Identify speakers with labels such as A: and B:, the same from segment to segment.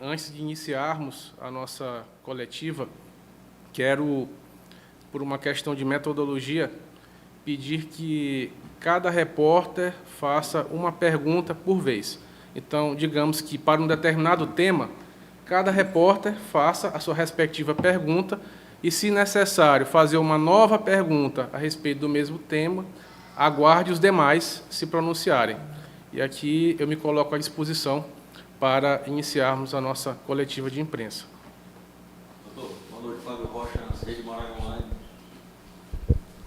A: antes de iniciarmos a nossa coletiva, quero, por uma questão de metodologia, pedir que cada repórter faça uma pergunta por vez. Então, digamos que para um determinado tema, cada repórter faça a sua respectiva pergunta e, se necessário, fazer uma nova pergunta a respeito do mesmo tema, aguarde os demais se pronunciarem. E aqui eu me coloco à disposição para iniciarmos a nossa coletiva de imprensa.
B: Doutor, boa noite, Flávio Rocha, Rede Maranhão Online.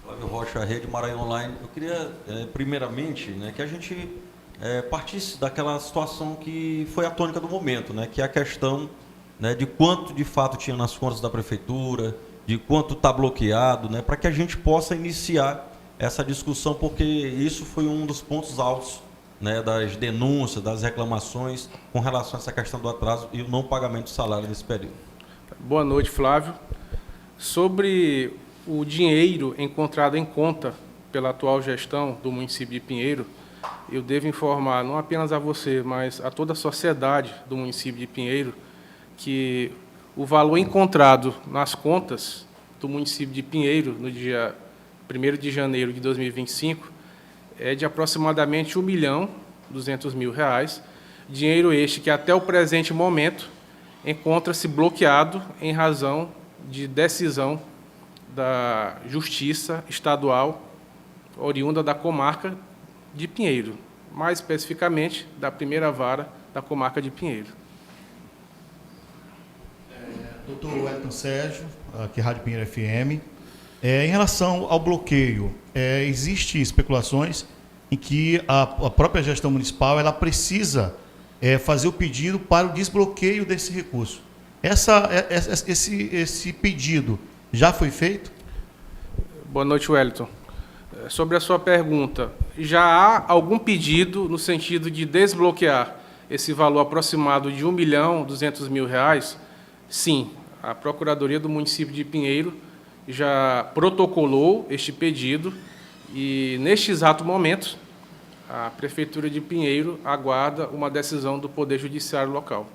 B: Flávio Rocha, Rede Maranhão Online. Eu queria, primeiramente, que a gente partisse daquela situação que foi a tônica do momento, que é a questão de quanto de fato tinha nas contas da prefeitura, de quanto está bloqueado, para que a gente possa iniciar essa discussão, porque isso foi um dos pontos altos das denúncias, das reclamações com relação a essa questão do atraso e o não pagamento de salário nesse período.
A: Boa noite, Flávio. Sobre o dinheiro encontrado em conta pela atual gestão do município de Pinheiro, eu devo informar não apenas a você, mas a toda a sociedade do município de Pinheiro, que o valor encontrado nas contas do município de Pinheiro, no dia 1º de janeiro de 2025, é de aproximadamente R$ 1.200.000, dinheiro este que até o presente momento encontra-se bloqueado em razão de decisão da Justiça Estadual oriunda da comarca de Pinheiro, mais especificamente da primeira vara da comarca de Pinheiro.
C: Doutor Wellington Sérgio, aqui Rádio Pinheiro FM. Em relação ao bloqueio, existem especulações em que a própria gestão municipal ela precisa fazer o pedido para o desbloqueio desse recurso. Esse pedido já foi feito?
A: Boa noite, Wellington. Sobre a sua pergunta, já há algum pedido no sentido de desbloquear esse valor aproximado de R$ 1.200.000? Sim, a Procuradoria do município de Pinheiro já protocolou este pedido e, neste exato momento, a Prefeitura de Pinheiro aguarda uma decisão do Poder Judiciário local.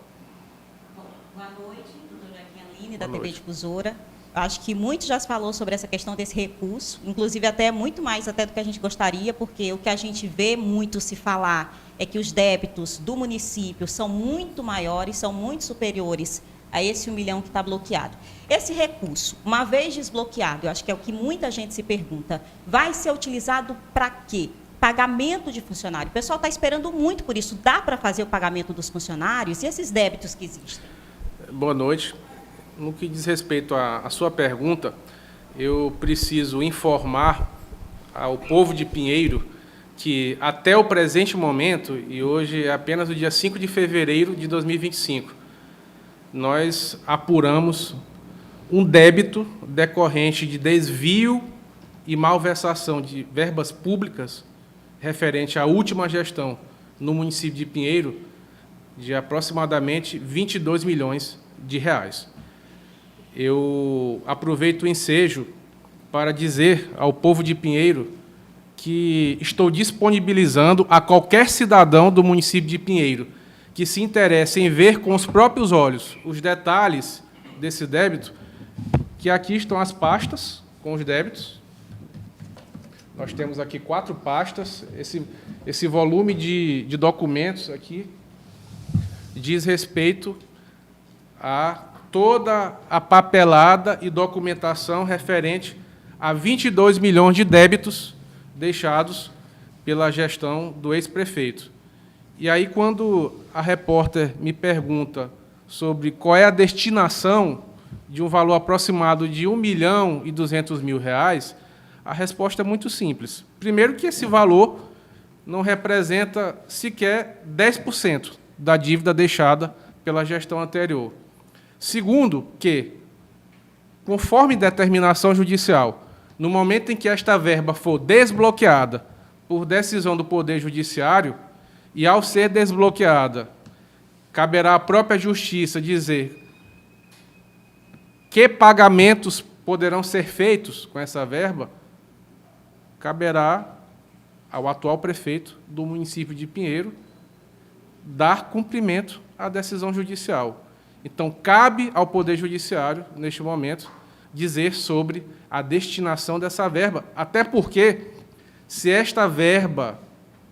D: Boa noite, doutora Jaqueline, da TV Difusora. Acho que muito já se falou sobre essa questão desse recurso, inclusive até muito mais até do que a gente gostaria, porque o que a gente vê muito se falar é que os débitos do município são muito maiores, são muito superiores a esse 1 milhão que está bloqueado. Esse recurso, uma vez desbloqueado, eu acho que é o que muita gente se pergunta, vai ser utilizado para quê? Pagamento de funcionário. O pessoal está esperando muito por isso. Dá para fazer o pagamento dos funcionários e esses débitos que existem?
A: Boa noite. No que diz respeito à sua pergunta, eu preciso informar ao povo de Pinheiro que, até o presente momento, e hoje é apenas o dia 5 de fevereiro de 2025, nós apuramos um débito decorrente de desvio e malversação de verbas públicas referente à última gestão no município de Pinheiro de aproximadamente R$ 22 milhões. Eu aproveito o ensejo para dizer ao povo de Pinheiro que estou disponibilizando a qualquer cidadão do município de Pinheiro que se interesse em ver com os próprios olhos os detalhes desse débito, que aqui estão as pastas com os débitos. Nós temos aqui 4 pastas. Esse volume de documentos aqui diz respeito a toda a papelada e documentação referente a 22 milhões de débitos deixados pela gestão do ex-prefeito. E aí, quando a repórter me pergunta sobre qual é a destinação de um valor aproximado de R$ 1.200.000, a resposta é muito simples. Primeiro, que esse valor não representa sequer 10% da dívida deixada pela gestão anterior. Segundo, que, conforme determinação judicial, no momento em que esta verba for desbloqueada por decisão do Poder Judiciário, e, ao ser desbloqueada, caberá à própria Justiça dizer que pagamentos poderão ser feitos com essa verba, caberá ao atual prefeito do município de Pinheiro dar cumprimento à decisão judicial. Então, cabe ao Poder Judiciário, neste momento, dizer sobre a destinação dessa verba, até porque, se esta verba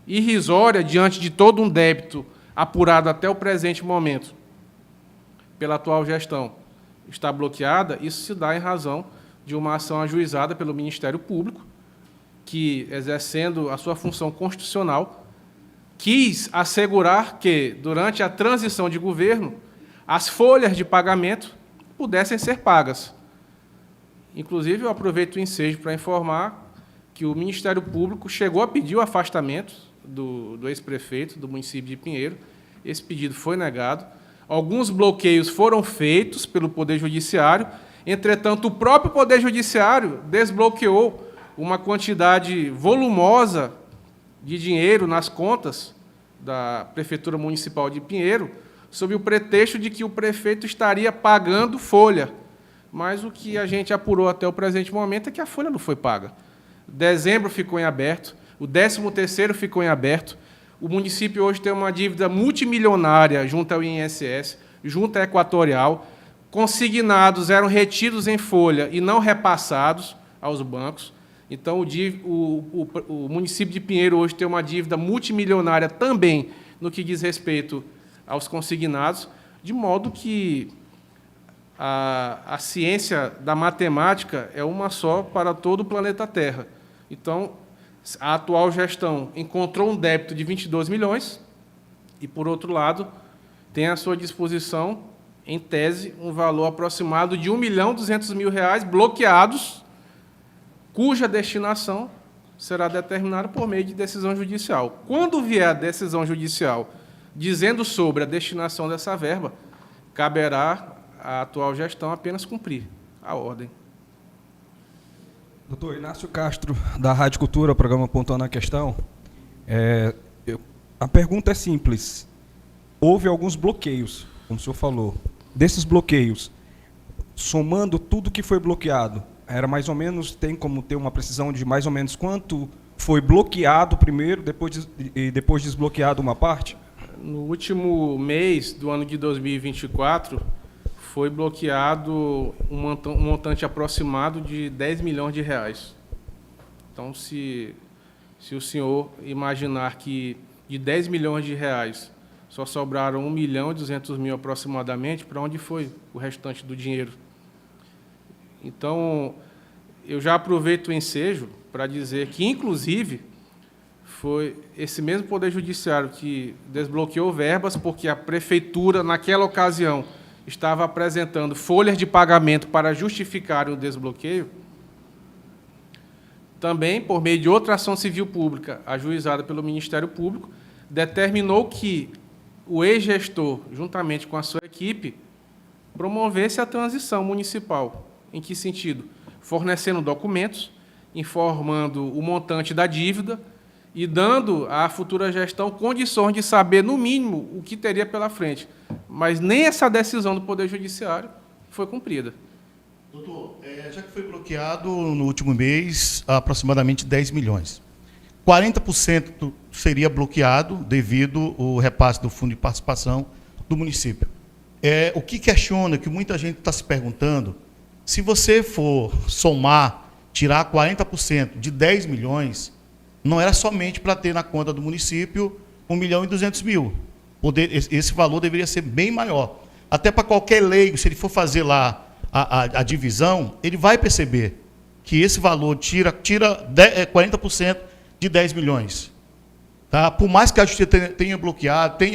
A: irrisória, diante de todo um débito apurado até o presente momento, pela atual gestão, está bloqueada, isso se dá em razão de uma ação ajuizada pelo Ministério Público, que, exercendo a sua função constitucional, quis assegurar que, durante a transição de governo, as folhas de pagamento pudessem ser pagas. Inclusive, eu aproveito o ensejo para informar que o Ministério Público chegou a pedir o afastamento do ex-prefeito do município de Pinheiro. Esse pedido foi negado. Alguns bloqueios foram feitos pelo Poder Judiciário. Entretanto, o próprio Poder Judiciário desbloqueou uma quantidade volumosa de dinheiro nas contas da Prefeitura Municipal de Pinheiro, sob o pretexto de que o prefeito estaria pagando folha. Mas o que a gente apurou até o presente momento é que a folha não foi paga. Dezembro ficou em aberto, o 13º ficou em aberto. O município hoje tem uma dívida multimilionária junto ao INSS, junto à Equatorial. Consignados eram retidos em folha e não repassados aos bancos. Então, o município de Pinheiro hoje tem uma dívida multimilionária também no que diz respeito aos consignados, de modo que a ciência da matemática é uma só para todo o planeta Terra. Então, a atual gestão encontrou um débito de 22 milhões e, por outro lado, tem à sua disposição, em tese, um valor aproximado de R$ 1.200.000 bloqueados, cuja destinação será determinada por meio de decisão judicial. Quando vier a decisão judicial dizendo sobre a destinação dessa verba, caberá à atual gestão apenas cumprir a ordem.
E: Doutor Inácio Castro, da Rádio Cultura, programa Pontuando a Questão. A pergunta é simples. Houve alguns bloqueios, como o senhor falou. Desses bloqueios, somando tudo que foi bloqueado, era mais ou menos, tem como ter uma precisão de mais ou menos quanto foi bloqueado primeiro, depois desbloqueado uma parte?
A: No último mês do ano de 2024, foi bloqueado um montante aproximado de R$ 10 milhões. Então, se o senhor imaginar que de R$ 10 milhões só sobraram R$ 1.200.000 aproximadamente, para onde foi o restante do dinheiro? Então, eu já aproveito o ensejo para dizer que, inclusive, foi esse mesmo Poder Judiciário que desbloqueou verbas, porque a Prefeitura, naquela ocasião, estava apresentando folhas de pagamento para justificar o desbloqueio. Também, por meio de outra ação civil pública, ajuizada pelo Ministério Público, determinou que o ex-gestor, juntamente com a sua equipe, promovesse a transição municipal. Em que sentido? Fornecendo documentos, informando o montante da dívida e dando à futura gestão condições de saber, no mínimo, o que teria pela frente. Mas nem essa decisão do Poder Judiciário foi cumprida.
C: Doutor, já que foi bloqueado no último mês aproximadamente 10 milhões, 40% seria bloqueado devido ao repasse do Fundo de Participação do município. O que questiona, que muita gente está se perguntando, se você for somar, tirar 40% de 10 milhões, não era somente para ter na conta do município 1.200.000. Esse valor deveria ser bem maior. Até para qualquer leigo, se ele for fazer lá a divisão, ele vai perceber que esse valor tira 40% de 10 milhões. Tá? Por mais que a Justiça tenha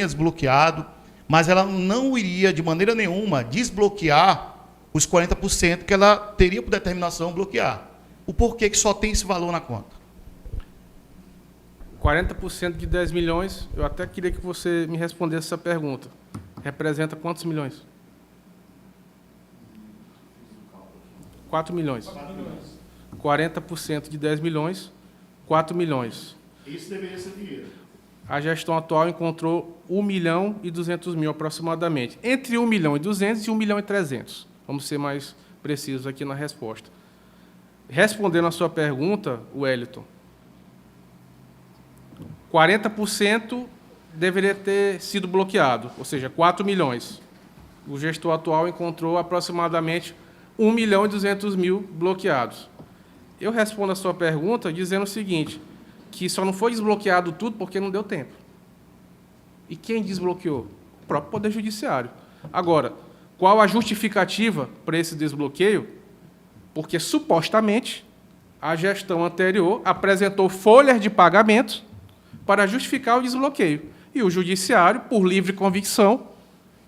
C: desbloqueado, mas ela não iria, de maneira nenhuma, desbloquear os 40% que ela teria por determinação bloquear. O porquê que só tem esse valor na conta?
A: 40% de 10 milhões, eu até queria que você me respondesse essa pergunta. Representa quantos milhões? 4 milhões. 40% de 10 milhões, 4 milhões.
C: Isso deveria ser dinheiro.
A: A gestão atual encontrou 1.200.000 aproximadamente. Entre 1.200.000 e 1.300.000. Vamos ser mais precisos aqui na resposta. Respondendo à sua pergunta, Wellington, 40% deveria ter sido bloqueado, ou seja, 4 milhões. o gestor atual encontrou aproximadamente 1.200.000 bloqueados. Eu respondo a sua pergunta dizendo o seguinte, que só não foi desbloqueado tudo porque não deu tempo. E quem desbloqueou? O próprio Poder Judiciário. Agora, qual a justificativa para esse desbloqueio? Porque, supostamente, a gestão anterior apresentou folhas de pagamento para justificar o desbloqueio. E o Judiciário, por livre convicção,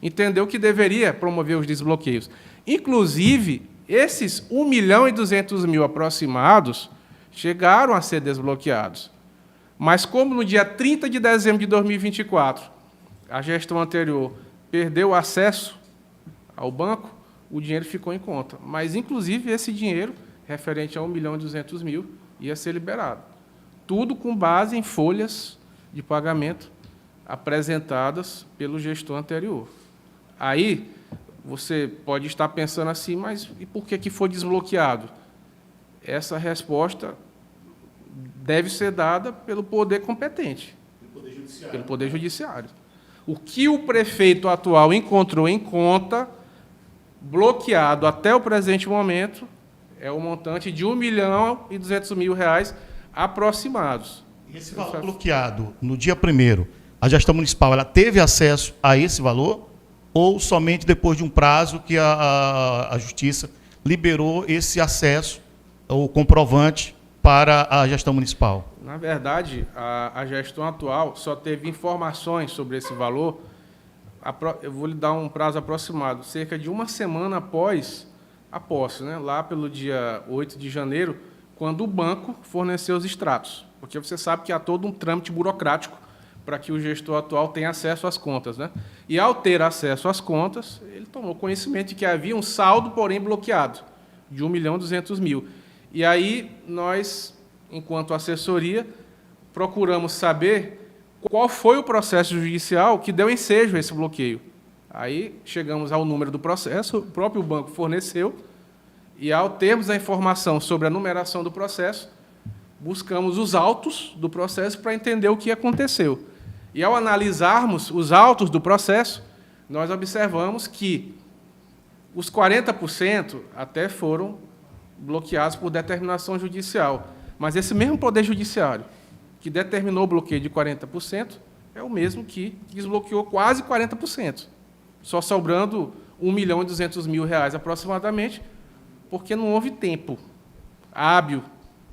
A: entendeu que deveria promover os desbloqueios. Inclusive, esses 1.200.000 aproximados chegaram a ser desbloqueados. Mas como no dia 30 de dezembro de 2024, a gestão anterior perdeu o acesso ao banco, o dinheiro ficou em conta. Mas, inclusive, esse dinheiro, referente a 1.200.000, ia ser liberado. Tudo com base em folhas de pagamento apresentadas pelo gestor anterior. Aí, você pode estar pensando assim, mas e por que foi desbloqueado? Essa resposta deve ser dada pelo poder competente, pelo Poder Judiciário. O que o prefeito atual encontrou em conta, bloqueado até o presente momento, é o montante de R$1.200.000 aproximados.
C: E esse valor bloqueado no dia 1º, a gestão municipal ela teve acesso a esse valor ou somente depois de um prazo que a Justiça liberou esse acesso, o comprovante, para a gestão municipal?
A: Na verdade, a gestão atual só teve informações sobre esse valor, eu vou lhe dar um prazo aproximado, cerca de uma semana após a posse, né? Lá pelo dia 8 de janeiro, quando o banco forneceu os extratos. Porque você sabe que há todo um trâmite burocrático para que o gestor atual tenha acesso às contas, né? E, ao ter acesso às contas, ele tomou conhecimento de que havia um saldo, porém bloqueado, de 1.200.000. E aí, nós, enquanto assessoria, procuramos saber qual foi o processo judicial que deu ensejo a esse bloqueio. Aí, chegamos ao número do processo, o próprio banco forneceu, e, ao termos a informação sobre a numeração do processo, buscamos os autos do processo para entender o que aconteceu. E, ao analisarmos os autos do processo, nós observamos que os 40% até foram bloqueados por determinação judicial. Mas esse mesmo Poder Judiciário, que determinou o bloqueio de 40%, é o mesmo que desbloqueou quase 40%, só sobrando R$1.200.000 aproximadamente, porque não houve tempo hábil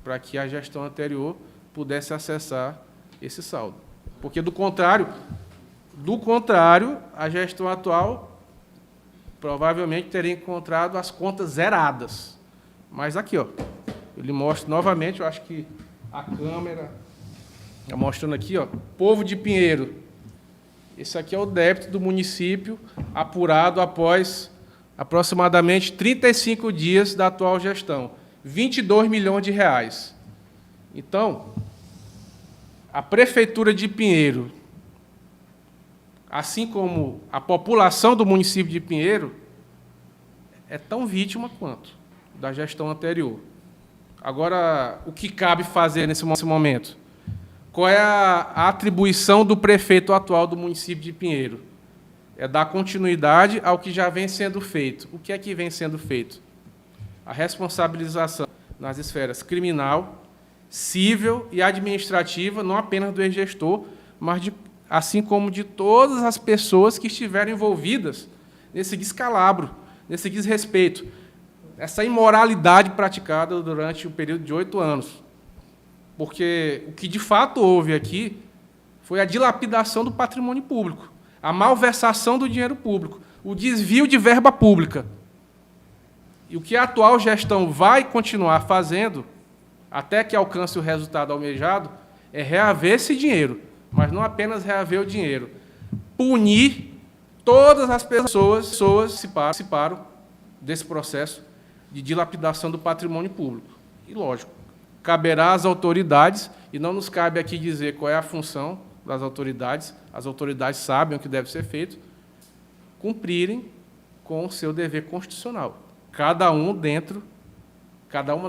A: para que a gestão anterior pudesse acessar esse saldo. Porque, do contrário, a gestão atual provavelmente teria encontrado as contas zeradas. Mas aqui, ó, eu lhe mostro novamente, eu acho que a câmera está mostrando aqui, ó, Povo de Pinheiro. Esse aqui é o débito do município apurado após aproximadamente 35 dias da atual gestão, R$22 milhões. Então, a Prefeitura de Pinheiro, assim como a população do município de Pinheiro, é tão vítima quanto da gestão anterior. Agora, o que cabe fazer nesse momento? Qual é a atribuição do prefeito atual do município de Pinheiro? É dar continuidade ao que já vem sendo feito. O que é que vem sendo feito? A responsabilização nas esferas criminal, civil e administrativa, não apenas do ex-gestor, mas assim como de todas as pessoas que estiveram envolvidas nesse descalabro, nesse desrespeito, essa imoralidade praticada durante o período de 8 anos. Porque o que de fato houve aqui foi a dilapidação do patrimônio público, a malversação do dinheiro público, o desvio de verba pública. E o que a atual gestão vai continuar fazendo, até que alcance o resultado almejado, é reaver esse dinheiro, mas não apenas reaver o dinheiro, punir todas as pessoas que participaram desse processo de dilapidação do patrimônio público. E, lógico, caberá às autoridades, e não nos cabe aqui dizer qual é a função das autoridades, as autoridades sabem o que deve ser feito, cumprirem com o seu dever constitucional. Cada uma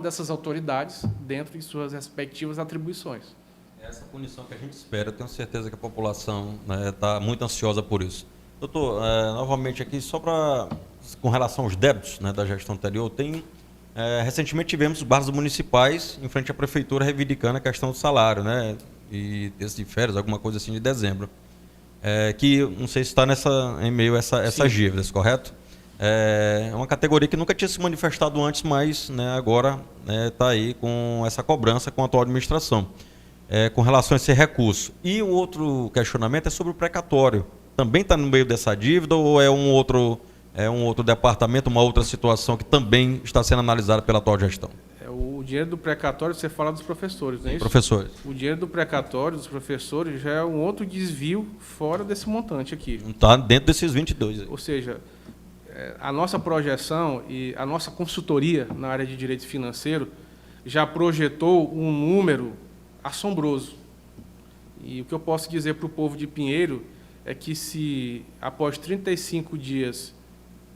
A: dessas autoridades dentro de suas respectivas atribuições.
B: Essa punição que a gente espera, eu tenho certeza que a população está muito ansiosa por isso. Doutor, novamente aqui, com relação aos débitos, né, da gestão anterior, recentemente tivemos guardas municipais em frente à prefeitura reivindicando a questão do salário, né, e esse de férias, alguma coisa assim de dezembro, que não sei se está em meio a essas dívidas, correto? É uma categoria que nunca tinha se manifestado antes, mas, né, agora está aí com essa cobrança com a atual administração, com relação a esse recurso. E o outro questionamento é sobre o precatório. Também está no meio dessa dívida ou é um outro departamento, uma outra situação que também está sendo analisada pela atual gestão?
A: O dinheiro do precatório, você fala dos professores, não é isso?
B: Professores.
A: O dinheiro do precatório dos professores já é um outro desvio fora desse montante aqui.
B: Não está dentro desses 22. Aí.
A: Ou seja, a nossa projeção e a nossa consultoria na área de direito financeiro já projetou um número assombroso. E o que eu posso dizer para o povo de Pinheiro é que se após 35 dias,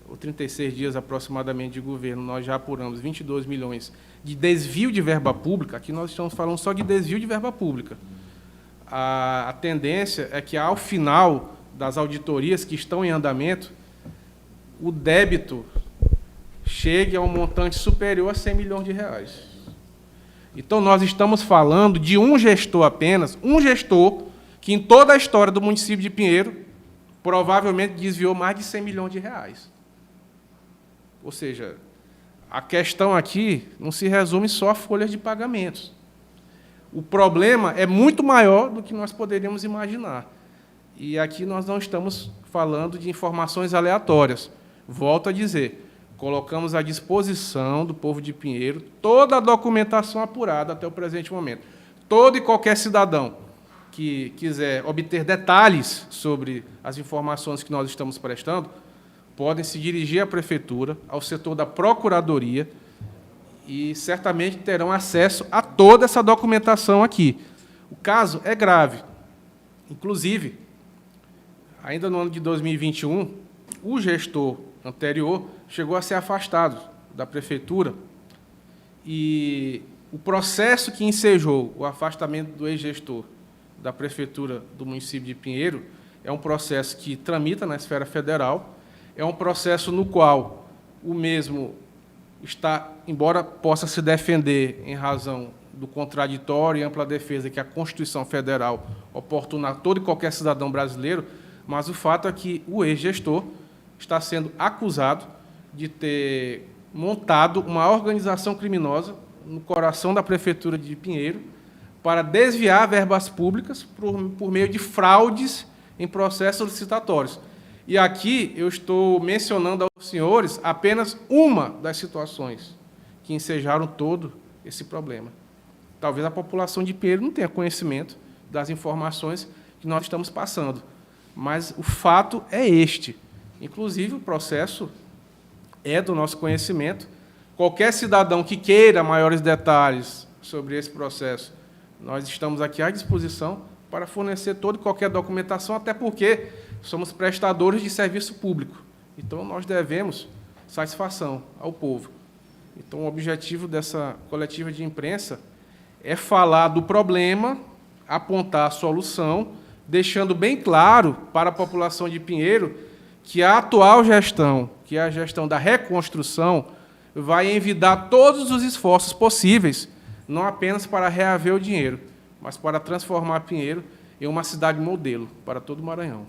A: ou 36 dias aproximadamente de governo, nós já apuramos 22 milhões de desvio de verba pública, aqui nós estamos falando só de desvio de verba pública. A tendência é que, ao final das auditorias que estão em andamento, o débito chegue a um montante superior a 100 milhões de reais. Então, nós estamos falando de um gestor apenas, um gestor que, em toda a história do município de Pinheiro, provavelmente desviou mais de 100 milhões de reais. Ou seja, a questão aqui não se resume só a folhas de pagamentos. O problema é muito maior do que nós poderíamos imaginar. E aqui nós não estamos falando de informações aleatórias. Volto a dizer, colocamos à disposição do povo de Pinheiro toda a documentação apurada até o presente momento. Todo e qualquer cidadão que quiser obter detalhes sobre as informações que nós estamos prestando, podem se dirigir à prefeitura, ao setor da procuradoria, e certamente terão acesso a toda essa documentação aqui. O caso é grave. Inclusive, ainda no ano de 2021, o gestor anterior chegou a ser afastado da prefeitura, e o processo que ensejou o afastamento do ex-gestor da prefeitura do município de Pinheiro é um processo que tramita na esfera federal, é um processo no qual o mesmo está, embora possa se defender em razão do contraditório e ampla defesa que a Constituição Federal oportuna a todo e qualquer cidadão brasileiro, mas o fato é que o ex-gestor está sendo acusado de ter montado uma organização criminosa no coração da prefeitura de Pinheiro para desviar verbas públicas por meio de fraudes em processos licitatórios. E aqui eu estou mencionando aos senhores apenas uma das situações que ensejaram todo esse problema. Talvez a população de Pinheiro não tenha conhecimento das informações que nós estamos passando, mas o fato é este. Inclusive, o processo é do nosso conhecimento. Qualquer cidadão que queira maiores detalhes sobre esse processo, nós estamos aqui à disposição para fornecer toda e qualquer documentação, até porque somos prestadores de serviço público. Então, nós devemos satisfação ao povo. Então, o objetivo dessa coletiva de imprensa é falar do problema, apontar a solução, deixando bem claro para a população de Pinheiro que a atual gestão, que é a gestão da reconstrução, vai envidar todos os esforços possíveis, não apenas para reaver o dinheiro, mas para transformar Pinheiro em uma cidade modelo para todo o Maranhão.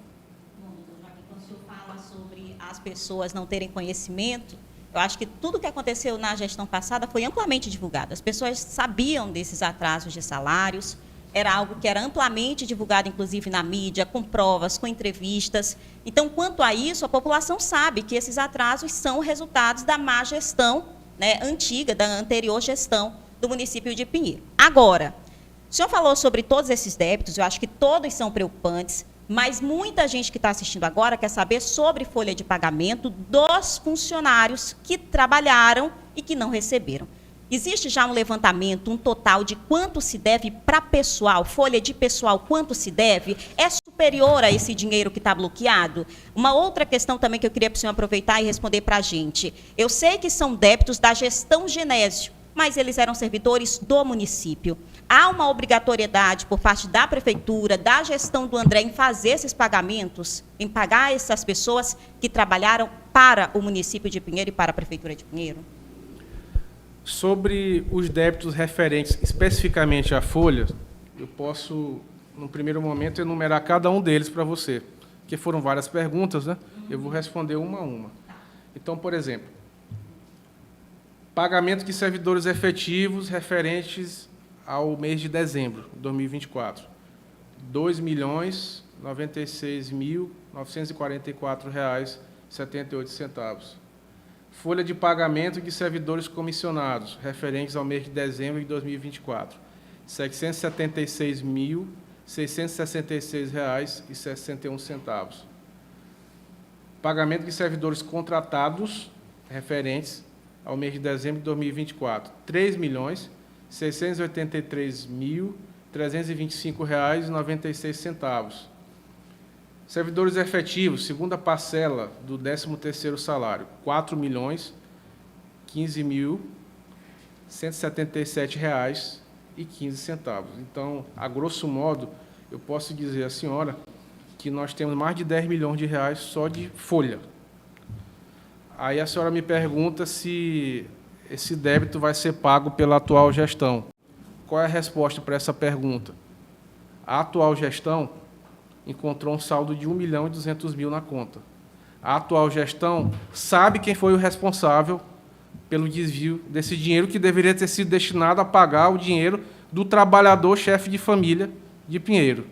D: Bom, doutor, já que quando o senhor fala sobre as pessoas não terem conhecimento, eu acho que tudo que aconteceu na gestão passada foi amplamente divulgado. As pessoas sabiam desses atrasos de salários, era algo que era amplamente divulgado, inclusive na mídia, com provas, com entrevistas. Então, quanto a isso, a população sabe que esses atrasos são resultados da má gestão, né, antiga, da anterior gestão do município de Pinheiro. Agora, o senhor falou sobre todos esses débitos, eu acho que todos são preocupantes, mas muita gente que está assistindo agora quer saber sobre folha de pagamento dos funcionários que trabalharam e que não receberam. Existe já um levantamento, um total de quanto se deve para pessoal, folha de pessoal, quanto se deve? É superior a esse dinheiro que está bloqueado? Uma outra questão também que eu queria para o senhor aproveitar e responder para a gente. Eu sei que são débitos da gestão Genésio, mas eles eram servidores do município. Há uma obrigatoriedade por parte da prefeitura, da gestão do André, em fazer esses pagamentos, em pagar essas pessoas que trabalharam para o município de Pinheiro e para a prefeitura de Pinheiro?
A: Sobre os débitos referentes especificamente à folha, eu posso, no primeiro momento, enumerar cada um deles para você, porque foram várias perguntas, né? Eu vou responder uma a uma. Então, por exemplo, pagamento de servidores efetivos referentes ao mês de dezembro de 2024, R$ 2.096.944,78. Folha de pagamento de servidores comissionados, referentes ao mês de dezembro de 2024, R$ 676.666,61. Pagamento de servidores contratados, referentes ao mês de dezembro de 2024, R$ 3.683.325,96. Servidores efetivos, segunda parcela do 13º salário, R$ 4.015.177,15. Então, a grosso modo, eu posso dizer à senhora que nós temos mais de 10 milhões de reais só de folha. Aí a senhora me pergunta se esse débito vai ser pago pela atual gestão. Qual é a resposta para essa pergunta? A atual gestão encontrou um saldo de R$ 1.200.000 na conta. A atual gestão sabe quem foi o responsável pelo desvio desse dinheiro que deveria ter sido destinado a pagar o dinheiro do trabalhador chefe de família de Pinheiro.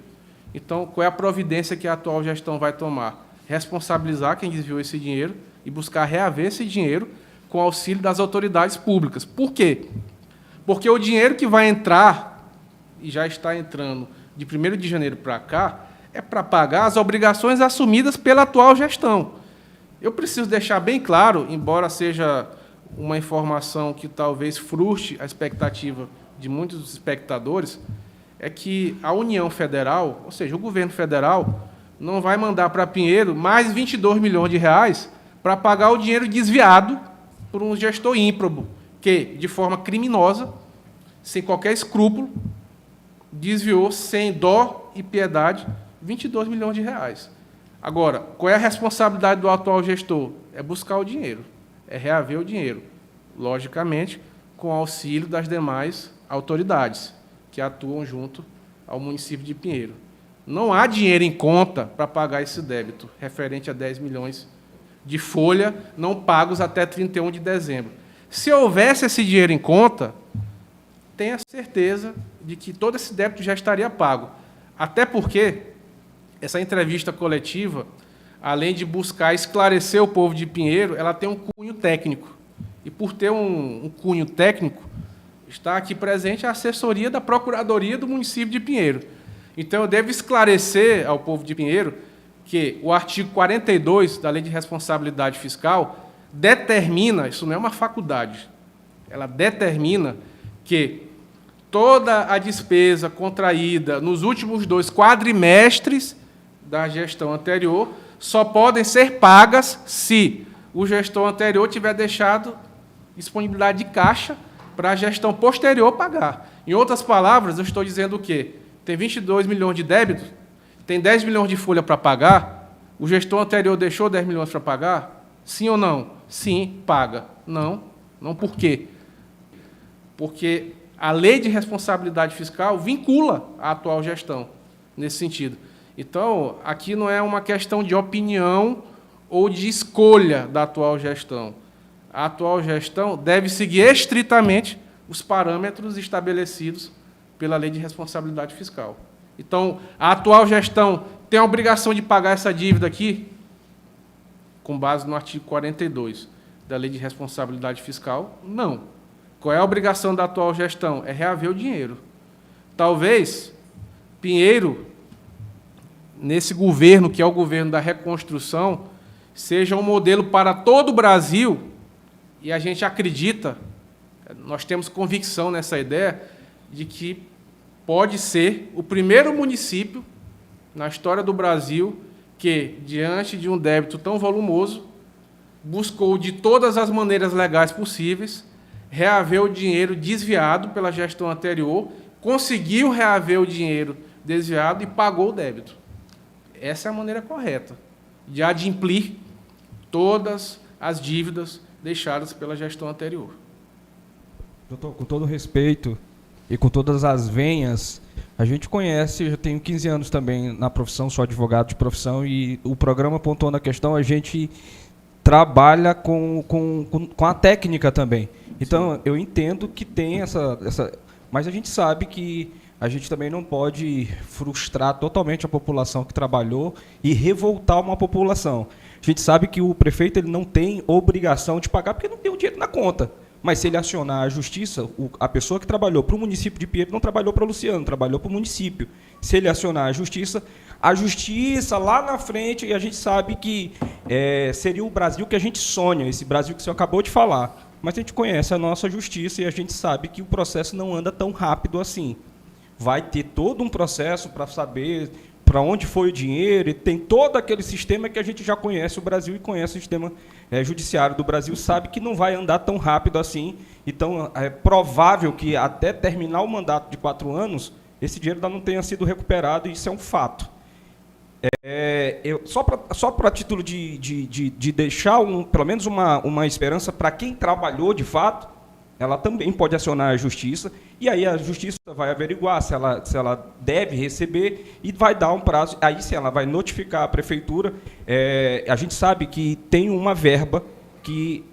A: Então, qual é a providência que a atual gestão vai tomar? Responsabilizar quem desviou esse dinheiro e buscar reaver esse dinheiro com auxílio das autoridades públicas. Por quê? Porque o dinheiro que vai entrar, e já está entrando de 1º de janeiro para cá, é para pagar as obrigações assumidas pela atual gestão. Eu preciso deixar bem claro, embora seja uma informação que talvez frustre a expectativa de muitos espectadores, é que a União Federal, ou seja, o governo federal, não vai mandar para Pinheiro mais 22 milhões de reais para pagar o dinheiro desviado por um gestor ímprobo, que, de forma criminosa, sem qualquer escrúpulo, desviou sem dó e piedade 22 milhões de reais. Agora, qual é a responsabilidade do atual gestor? É buscar o dinheiro, é reaver o dinheiro, logicamente, com auxílio das demais autoridades que atuam junto ao município de Pinheiro. Não há dinheiro em conta para pagar esse débito, referente a 10 milhões de folha não pagos até 31 de dezembro. Se houvesse esse dinheiro em conta, tenha certeza de que todo esse débito já estaria pago. Até porque essa entrevista coletiva, além de buscar esclarecer o povo de Pinheiro, ela tem um cunho técnico. E por ter um cunho técnico, está aqui presente a assessoria da Procuradoria do município de Pinheiro. Então, eu devo esclarecer ao povo de Pinheiro que o artigo 42 da Lei de Responsabilidade Fiscal determina, isso não é uma faculdade, ela determina que toda a despesa contraída nos últimos 2 quadrimestres da gestão anterior só podem ser pagas se o gestor anterior tiver deixado disponibilidade de caixa para a gestão posterior pagar. Em outras palavras, eu estou dizendo o quê? Tem 22 milhões de débitos, tem 10 milhões de folha para pagar, o gestor anterior deixou 10 milhões para pagar? Sim ou não? Sim, paga. Não, não por quê? Porque a Lei de Responsabilidade Fiscal vincula a atual gestão nesse sentido. Então, aqui não é uma questão de opinião ou de escolha da atual gestão. A atual gestão deve seguir estritamente os parâmetros estabelecidos pela Lei de Responsabilidade Fiscal. Então, a atual gestão tem a obrigação de pagar essa dívida aqui, com base no artigo 42 da Lei de Responsabilidade Fiscal? Não. Qual é a obrigação da atual gestão? É reaver o dinheiro. Talvez Pinheiro, nesse governo, que é o governo da reconstrução, seja um modelo para todo o Brasil, e a gente acredita, nós temos convicção nessa ideia, de que pode ser o primeiro município na história do Brasil que, diante de um débito tão volumoso, buscou de todas as maneiras legais possíveis reaver o dinheiro desviado pela gestão anterior, conseguiu reaver o dinheiro desviado e pagou o débito. Essa é a maneira correta de adimplir todas as dívidas deixadas pela gestão anterior.
E: Doutor, com todo respeito e com todas as venhas, a gente conhece, eu tenho 15 anos também na profissão, sou advogado de profissão, e o programa pontuando a questão, a gente trabalha com a técnica também. Então, sim, eu entendo que tem essa... Mas a gente sabe que a gente também não pode frustrar totalmente a população que trabalhou e revoltar uma população. A gente sabe que o prefeito ele não tem obrigação de pagar porque não tem o dinheiro na conta. Mas se ele acionar a justiça, a pessoa que trabalhou para o município de Pinheiro não trabalhou para o Luciano, trabalhou para o município. Se ele acionar a justiça lá na frente, e a gente sabe que seria o Brasil que a gente sonha, esse Brasil que você acabou de falar. Mas a gente conhece a nossa justiça e a gente sabe que o processo não anda tão rápido assim. Vai ter todo um processo para saber para onde foi o dinheiro, e tem todo aquele sistema que a gente já conhece o Brasil e conhece o sistema judiciário do Brasil, sabe que não vai andar tão rápido assim. Então, é provável que até terminar o mandato de 4 anos, esse dinheiro ainda não tenha sido recuperado, e isso é um fato. Só para título de deixar pelo menos uma esperança para quem trabalhou de fato, ela também pode acionar a justiça, e aí a justiça vai averiguar se ela deve receber e vai dar um prazo. Aí sim, ela vai notificar a prefeitura. A gente sabe que tem uma verba que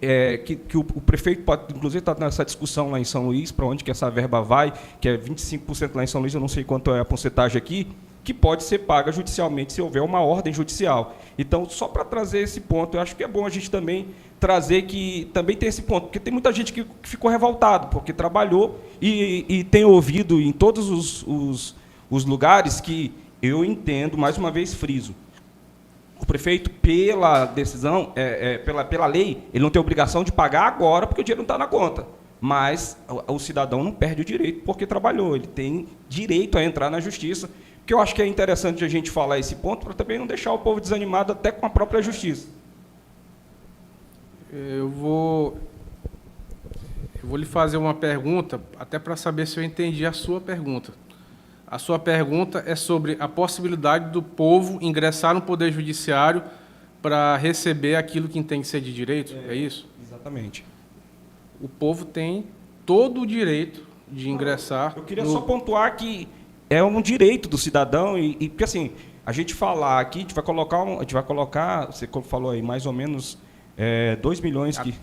E: o prefeito pode, inclusive está nessa discussão lá em São Luís, para onde que essa verba vai, que é 25% lá em São Luís, eu não sei quanto é a porcentagem aqui, que pode ser paga judicialmente se houver uma ordem judicial. Então, só para trazer esse ponto, eu acho que é bom a gente também trazer que também tem esse ponto, porque tem muita gente que ficou revoltado, porque trabalhou e tem ouvido em todos os lugares que eu entendo, mais uma vez friso, o prefeito, pela decisão, pela lei, ele não tem obrigação de pagar agora, porque o dinheiro não está na conta. Mas o cidadão não perde o direito porque trabalhou, ele tem direito a entrar na justiça, que eu acho que é interessante a gente falar esse ponto, para também não deixar o povo desanimado até com a própria justiça.
A: Eu vou lhe fazer uma pergunta, até para saber se eu entendi a sua pergunta. A sua pergunta é sobre a possibilidade do povo ingressar no Poder Judiciário para receber aquilo que tem que ser de direito, é isso?
E: Exatamente.
A: O povo tem todo o direito de ingressar...
E: Eu queria só pontuar que é um direito do cidadão, e porque assim, a gente falar aqui, a gente vai colocar, você falou aí, mais ou menos 2 milhões que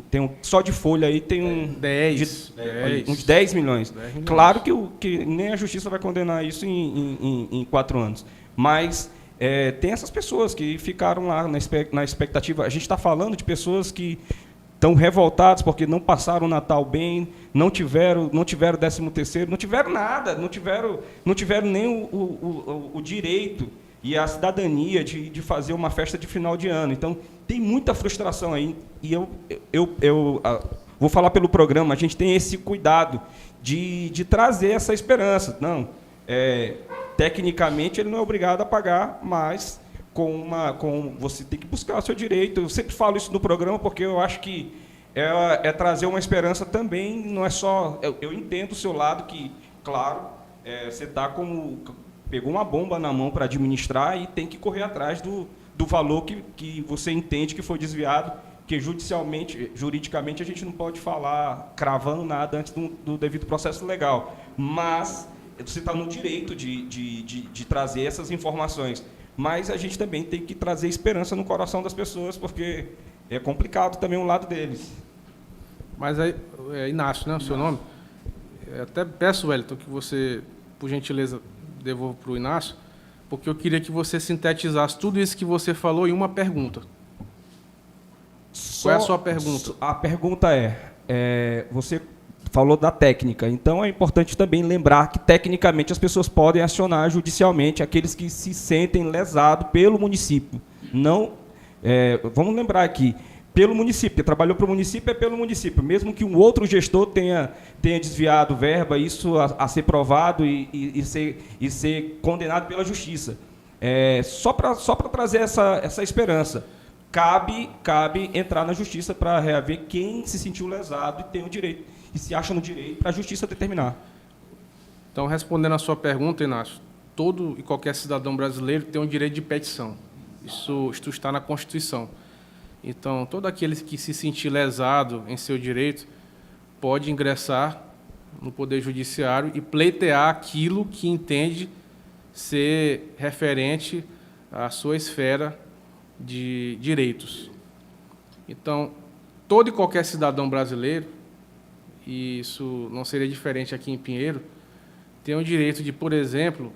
E: tem só de folha aí tem uns 10 milhões. 10 milhões. Claro que nem a justiça vai condenar isso em 4 anos, mas tem essas pessoas que ficaram lá na expectativa. A gente está falando de pessoas que estão revoltados porque não passaram o Natal bem, não tiveram 13º, não tiveram nada, não tiveram nem o direito e a cidadania de fazer uma festa de final de ano. Então, tem muita frustração aí, e eu vou falar pelo programa, a gente tem esse cuidado de trazer essa esperança. Não, tecnicamente, ele não é obrigado a pagar, mas você tem que buscar o seu direito. Eu sempre falo isso no programa porque eu acho que é trazer uma esperança também, não é só... Eu entendo o seu lado que, claro, você está pegou uma bomba na mão para administrar e tem que correr atrás do valor que você entende que foi desviado, que juridicamente, a gente não pode falar cravando nada antes do devido processo legal. Mas você está no direito de trazer essas informações. Mas a gente também tem que trazer esperança no coração das pessoas, porque é complicado também um lado deles.
A: Mas aí, Inácio, né, o seu nome? Até peço, Wellington, que você, por gentileza, devolva para o Inácio, porque eu queria que você sintetizasse tudo isso que você falou em uma pergunta. Qual é a sua pergunta?
E: A pergunta você falou da técnica, então é importante também lembrar que, tecnicamente, as pessoas podem acionar judicialmente aqueles que se sentem lesados pelo município. Não, vamos lembrar aqui, pelo município, que trabalhou para o município, é pelo município. Mesmo que um outro gestor tenha desviado verba, isso a ser provado e ser condenado pela justiça. Só para trazer essa esperança. cabe entrar na justiça para reaver quem se sentiu lesado e tem o direito, e se acha no direito para a justiça determinar.
A: Então, respondendo à sua pergunta, Inácio, todo e qualquer cidadão brasileiro tem o direito de petição. Isso está na Constituição. Então, todo aquele que se sentir lesado em seu direito pode ingressar no Poder Judiciário e pleitear aquilo que entende ser referente à sua esfera de direitos. Então, todo e qualquer cidadão brasileiro, e isso não seria diferente aqui em Pinheiro, tem o direito de, por exemplo,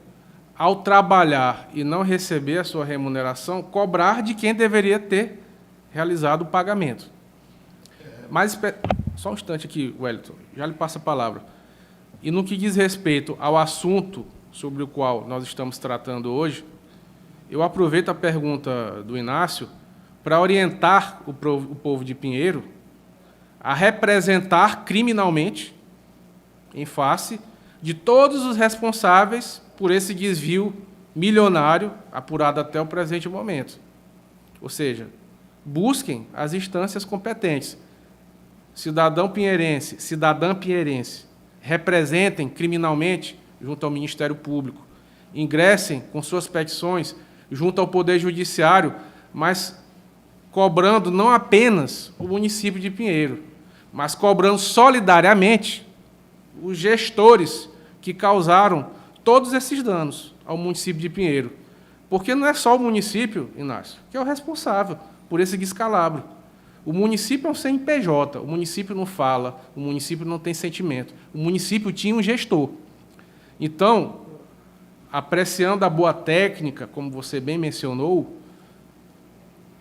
A: ao trabalhar e não receber a sua remuneração, cobrar de quem deveria ter realizado o pagamento. Mas, só um instante aqui, Wellington, já lhe passo a palavra. E no que diz respeito ao assunto sobre o qual nós estamos tratando hoje, eu aproveito a pergunta do Inácio para orientar o povo de Pinheiro a representar criminalmente, em face de todos os responsáveis por esse desvio milionário apurado até o presente momento. Ou seja, busquem as instâncias competentes. Cidadão pinheirense, cidadã pinheirense, representem criminalmente junto ao Ministério Público, ingressem com suas petições junto ao Poder Judiciário, mas cobrando não apenas o município de Pinheiro, mas cobrando solidariamente os gestores que causaram todos esses danos ao município de Pinheiro. Porque não é só o município, Inácio, que é o responsável por esse descalabro. O município é um CNPJ, o município não fala, o município não tem sentimento. O município tinha um gestor. Então, apreciando a boa técnica, como você bem mencionou,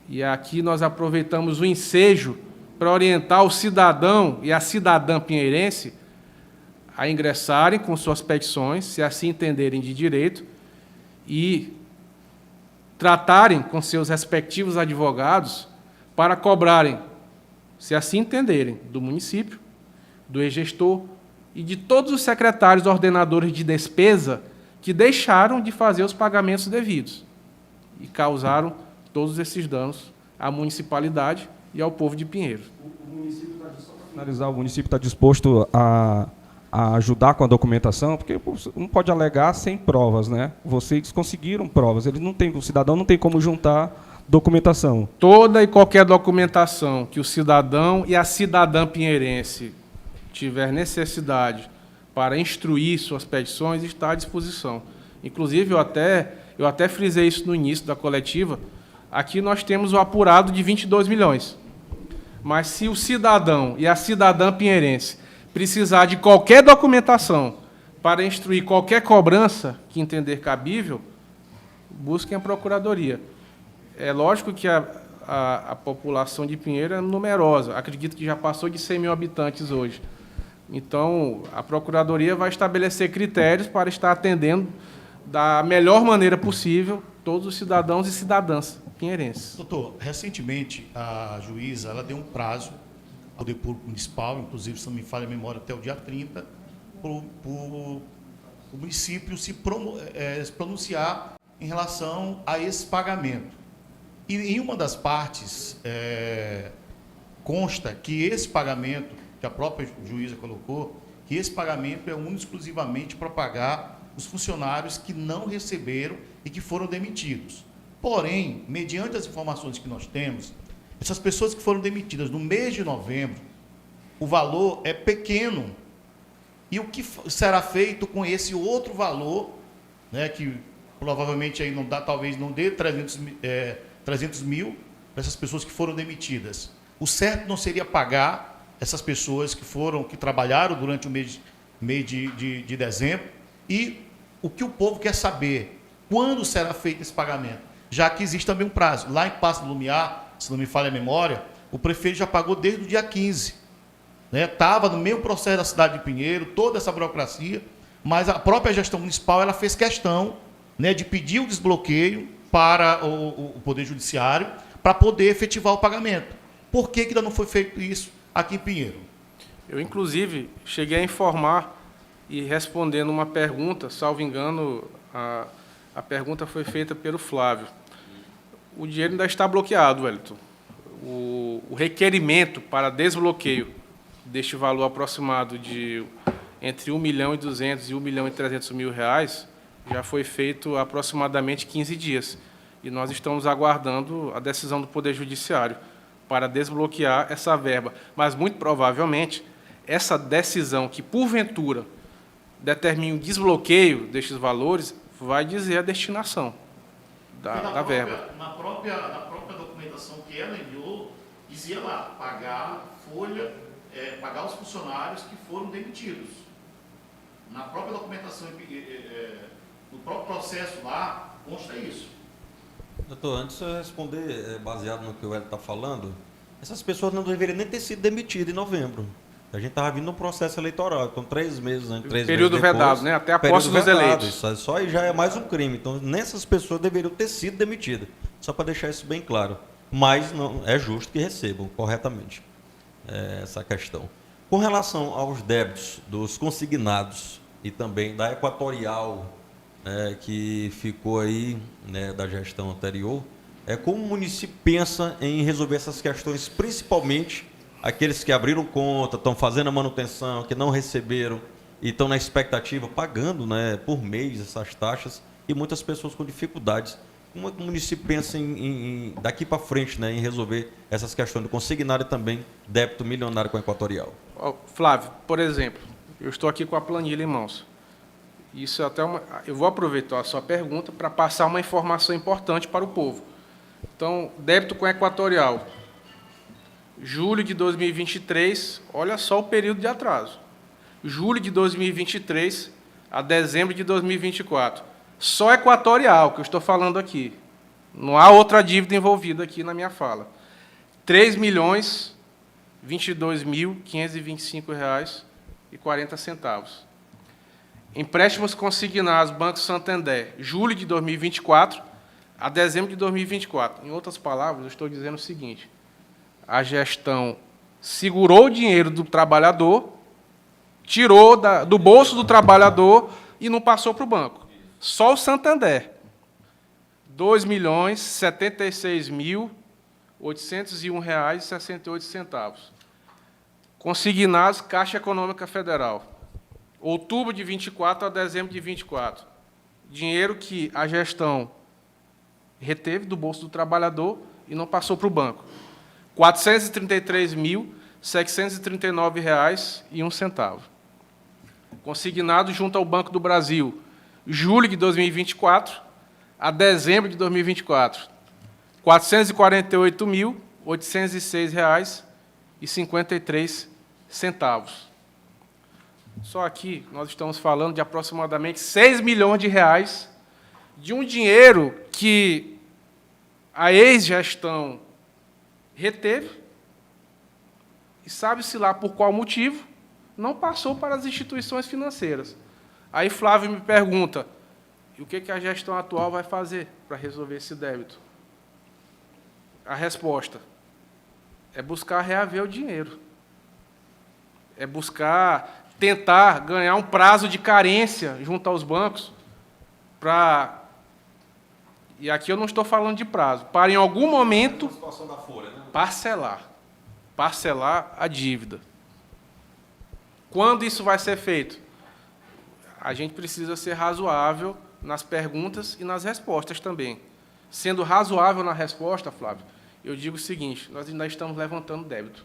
A: e aqui nós aproveitamos o ensejo para orientar o cidadão e a cidadã pinheirense a ingressarem com suas petições, se assim entenderem de direito, e tratarem com seus respectivos advogados para cobrarem, se assim entenderem, do município, do ex-gestor e de todos os secretários ordenadores de despesa que deixaram de fazer os pagamentos devidos e causaram todos esses danos à municipalidade e ao povo de Pinheiro.
E: O município está disposto a ajudar com a documentação, porque não pode alegar sem provas, né? Vocês conseguiram provas, o cidadão não tem como juntar documentação.
A: Toda e qualquer documentação que o cidadão e a cidadã pinheirense tiver necessidade para instruir suas petições está à disposição. Inclusive, eu até frisei isso no início da coletiva, aqui nós temos o apurado de 22 milhões. Mas se o cidadão e a cidadã pinheirense precisar de qualquer documentação para instruir qualquer cobrança que entender cabível, busquem a Procuradoria. É lógico que a população de Pinheiro é numerosa, acredito que já passou de 100 mil habitantes hoje. Então, a Procuradoria vai estabelecer critérios para estar atendendo da melhor maneira possível todos os cidadãos e cidadãs pinheirenses.
C: Doutor, recentemente a juíza ela deu um prazo ao Poder Público Municipal, inclusive, se não me falha a memória, até o dia 30, para o município se pronunciar em relação a esse pagamento. E em uma das partes consta que esse pagamento, que a própria juíza colocou, que esse pagamento é único exclusivamente para pagar os funcionários que não receberam e que foram demitidos. Porém, mediante as informações que nós temos, essas pessoas que foram demitidas no mês de novembro, o valor é pequeno. E o que será feito com esse outro valor, né, que provavelmente aí não dá, talvez não dê 300 mil para essas pessoas que foram demitidas? O certo não seria pagar essas pessoas que trabalharam durante o mês de dezembro? E o que o povo quer saber, quando será feito esse pagamento? Já que existe também um prazo. Lá em Passo do Lumiar, se não me falha a memória, o prefeito já pagou desde o dia 15. Estava no mesmo processo da cidade de Pinheiro, toda essa burocracia, mas a própria gestão municipal ela fez questão, né, de pedir o desbloqueio para o Poder Judiciário para poder efetivar o pagamento. Por que ainda não foi feito isso aqui em Pinheiro?
A: Eu, inclusive, cheguei a informar e respondendo uma pergunta, salvo engano, a pergunta foi feita pelo Flávio. O dinheiro ainda está bloqueado, Wellington. O requerimento para desbloqueio deste valor aproximado de entre 1.200.000 e 1.300.000 reais já foi feito há aproximadamente 15 dias. E nós estamos aguardando a decisão do Poder Judiciário para desbloquear essa verba. Mas, muito provavelmente, essa decisão que, porventura, determine o desbloqueio destes valores, vai dizer a destinação da verba.
C: Na própria documentação que ela enviou, dizia lá, pagar folha, pagar os funcionários que foram demitidos. Na própria documentação, no próprio processo lá, consta isso.
B: Doutor, antes de eu responder, baseado no que o Hélio está falando, essas pessoas não deveriam nem ter sido demitidas em novembro. A gente estava vindo num processo eleitoral, então 3 meses, né? 3
A: Período
B: meses depois,
A: vedado, né? Até a posse dos eleitos.
B: Isso só aí já é mais um crime. Então, nessas pessoas deveriam ter sido demitidas. Só para deixar isso bem claro. Mas não é justo que recebam corretamente essa questão. Com relação aos débitos dos consignados e também da Equatorial, que ficou aí, né, da gestão anterior, como o município pensa em resolver essas questões, principalmente aqueles que abriram conta, estão fazendo a manutenção, que não receberam e estão na expectativa, pagando, né, por mês essas taxas, e muitas pessoas com dificuldades. Como é que o município pensa daqui para frente, né, em resolver essas questões do consignado e também débito milionário com a Equatorial?
A: Flávio, por exemplo, eu estou aqui com a planilha em mãos. Isso é até eu vou aproveitar a sua pergunta para passar uma informação importante para o povo. Então, débito com a Equatorial. Julho de 2023, olha só o período de atraso. Julho de 2023 a dezembro de 2024. Só Equatorial, que eu estou falando aqui. Não há outra dívida envolvida aqui na minha fala. R$ 3.022.525,40. Empréstimos consignados Banco Santander, julho de 2024 a dezembro de 2024. Em outras palavras, eu estou dizendo o seguinte: a gestão segurou o dinheiro do trabalhador, tirou do bolso do trabalhador e não passou para o banco. Só o Santander. R$ 2.076.801,68. Consignados Caixa Econômica Federal. Outubro de 24 a dezembro de 24. Dinheiro que a gestão reteve do bolso do trabalhador e não passou para o banco. R$ 433.739,01. Consignado junto ao Banco do Brasil, julho de 2024 a dezembro de 2024. R$ 448.806,53. Só aqui nós estamos falando de aproximadamente R$ 6 milhões de um dinheiro que a ex-gestão reteve e sabe-se lá por qual motivo não passou para as instituições financeiras. Aí Flávio me pergunta, e o que a gestão atual vai fazer para resolver esse débito? A resposta é buscar reaver o dinheiro. É buscar tentar ganhar um prazo de carência junto aos bancos para... E aqui eu não estou falando de prazo. Para, em algum momento,
B: situação da folha, né?
A: Parcelar a dívida. Quando isso vai ser feito? A gente precisa ser razoável nas perguntas e nas respostas também. Sendo razoável na resposta, Flávio, eu digo o seguinte: nós ainda estamos levantando débito.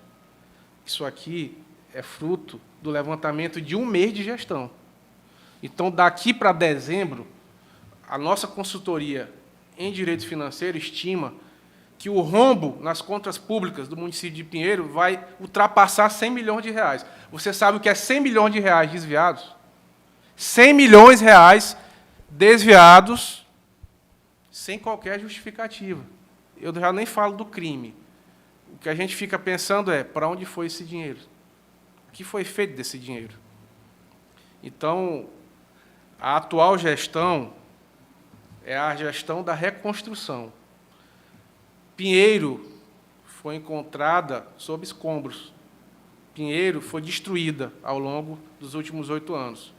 A: Isso aqui é fruto do levantamento de um mês de gestão. Então, daqui para dezembro, a nossa consultoria em direito financeiro estima que o rombo nas contas públicas do município de Pinheiro vai ultrapassar 100 milhões de reais. Você sabe o que é 100 milhões de reais desviados? 100 milhões de reais desviados sem qualquer justificativa. Eu já nem falo do crime. O que a gente fica pensando é, para onde foi esse dinheiro? O que foi feito desse dinheiro? Então, a atual gestão é a gestão da reconstrução. Pinheiro foi encontrada sob escombros. Pinheiro foi destruída ao longo dos últimos 8 anos.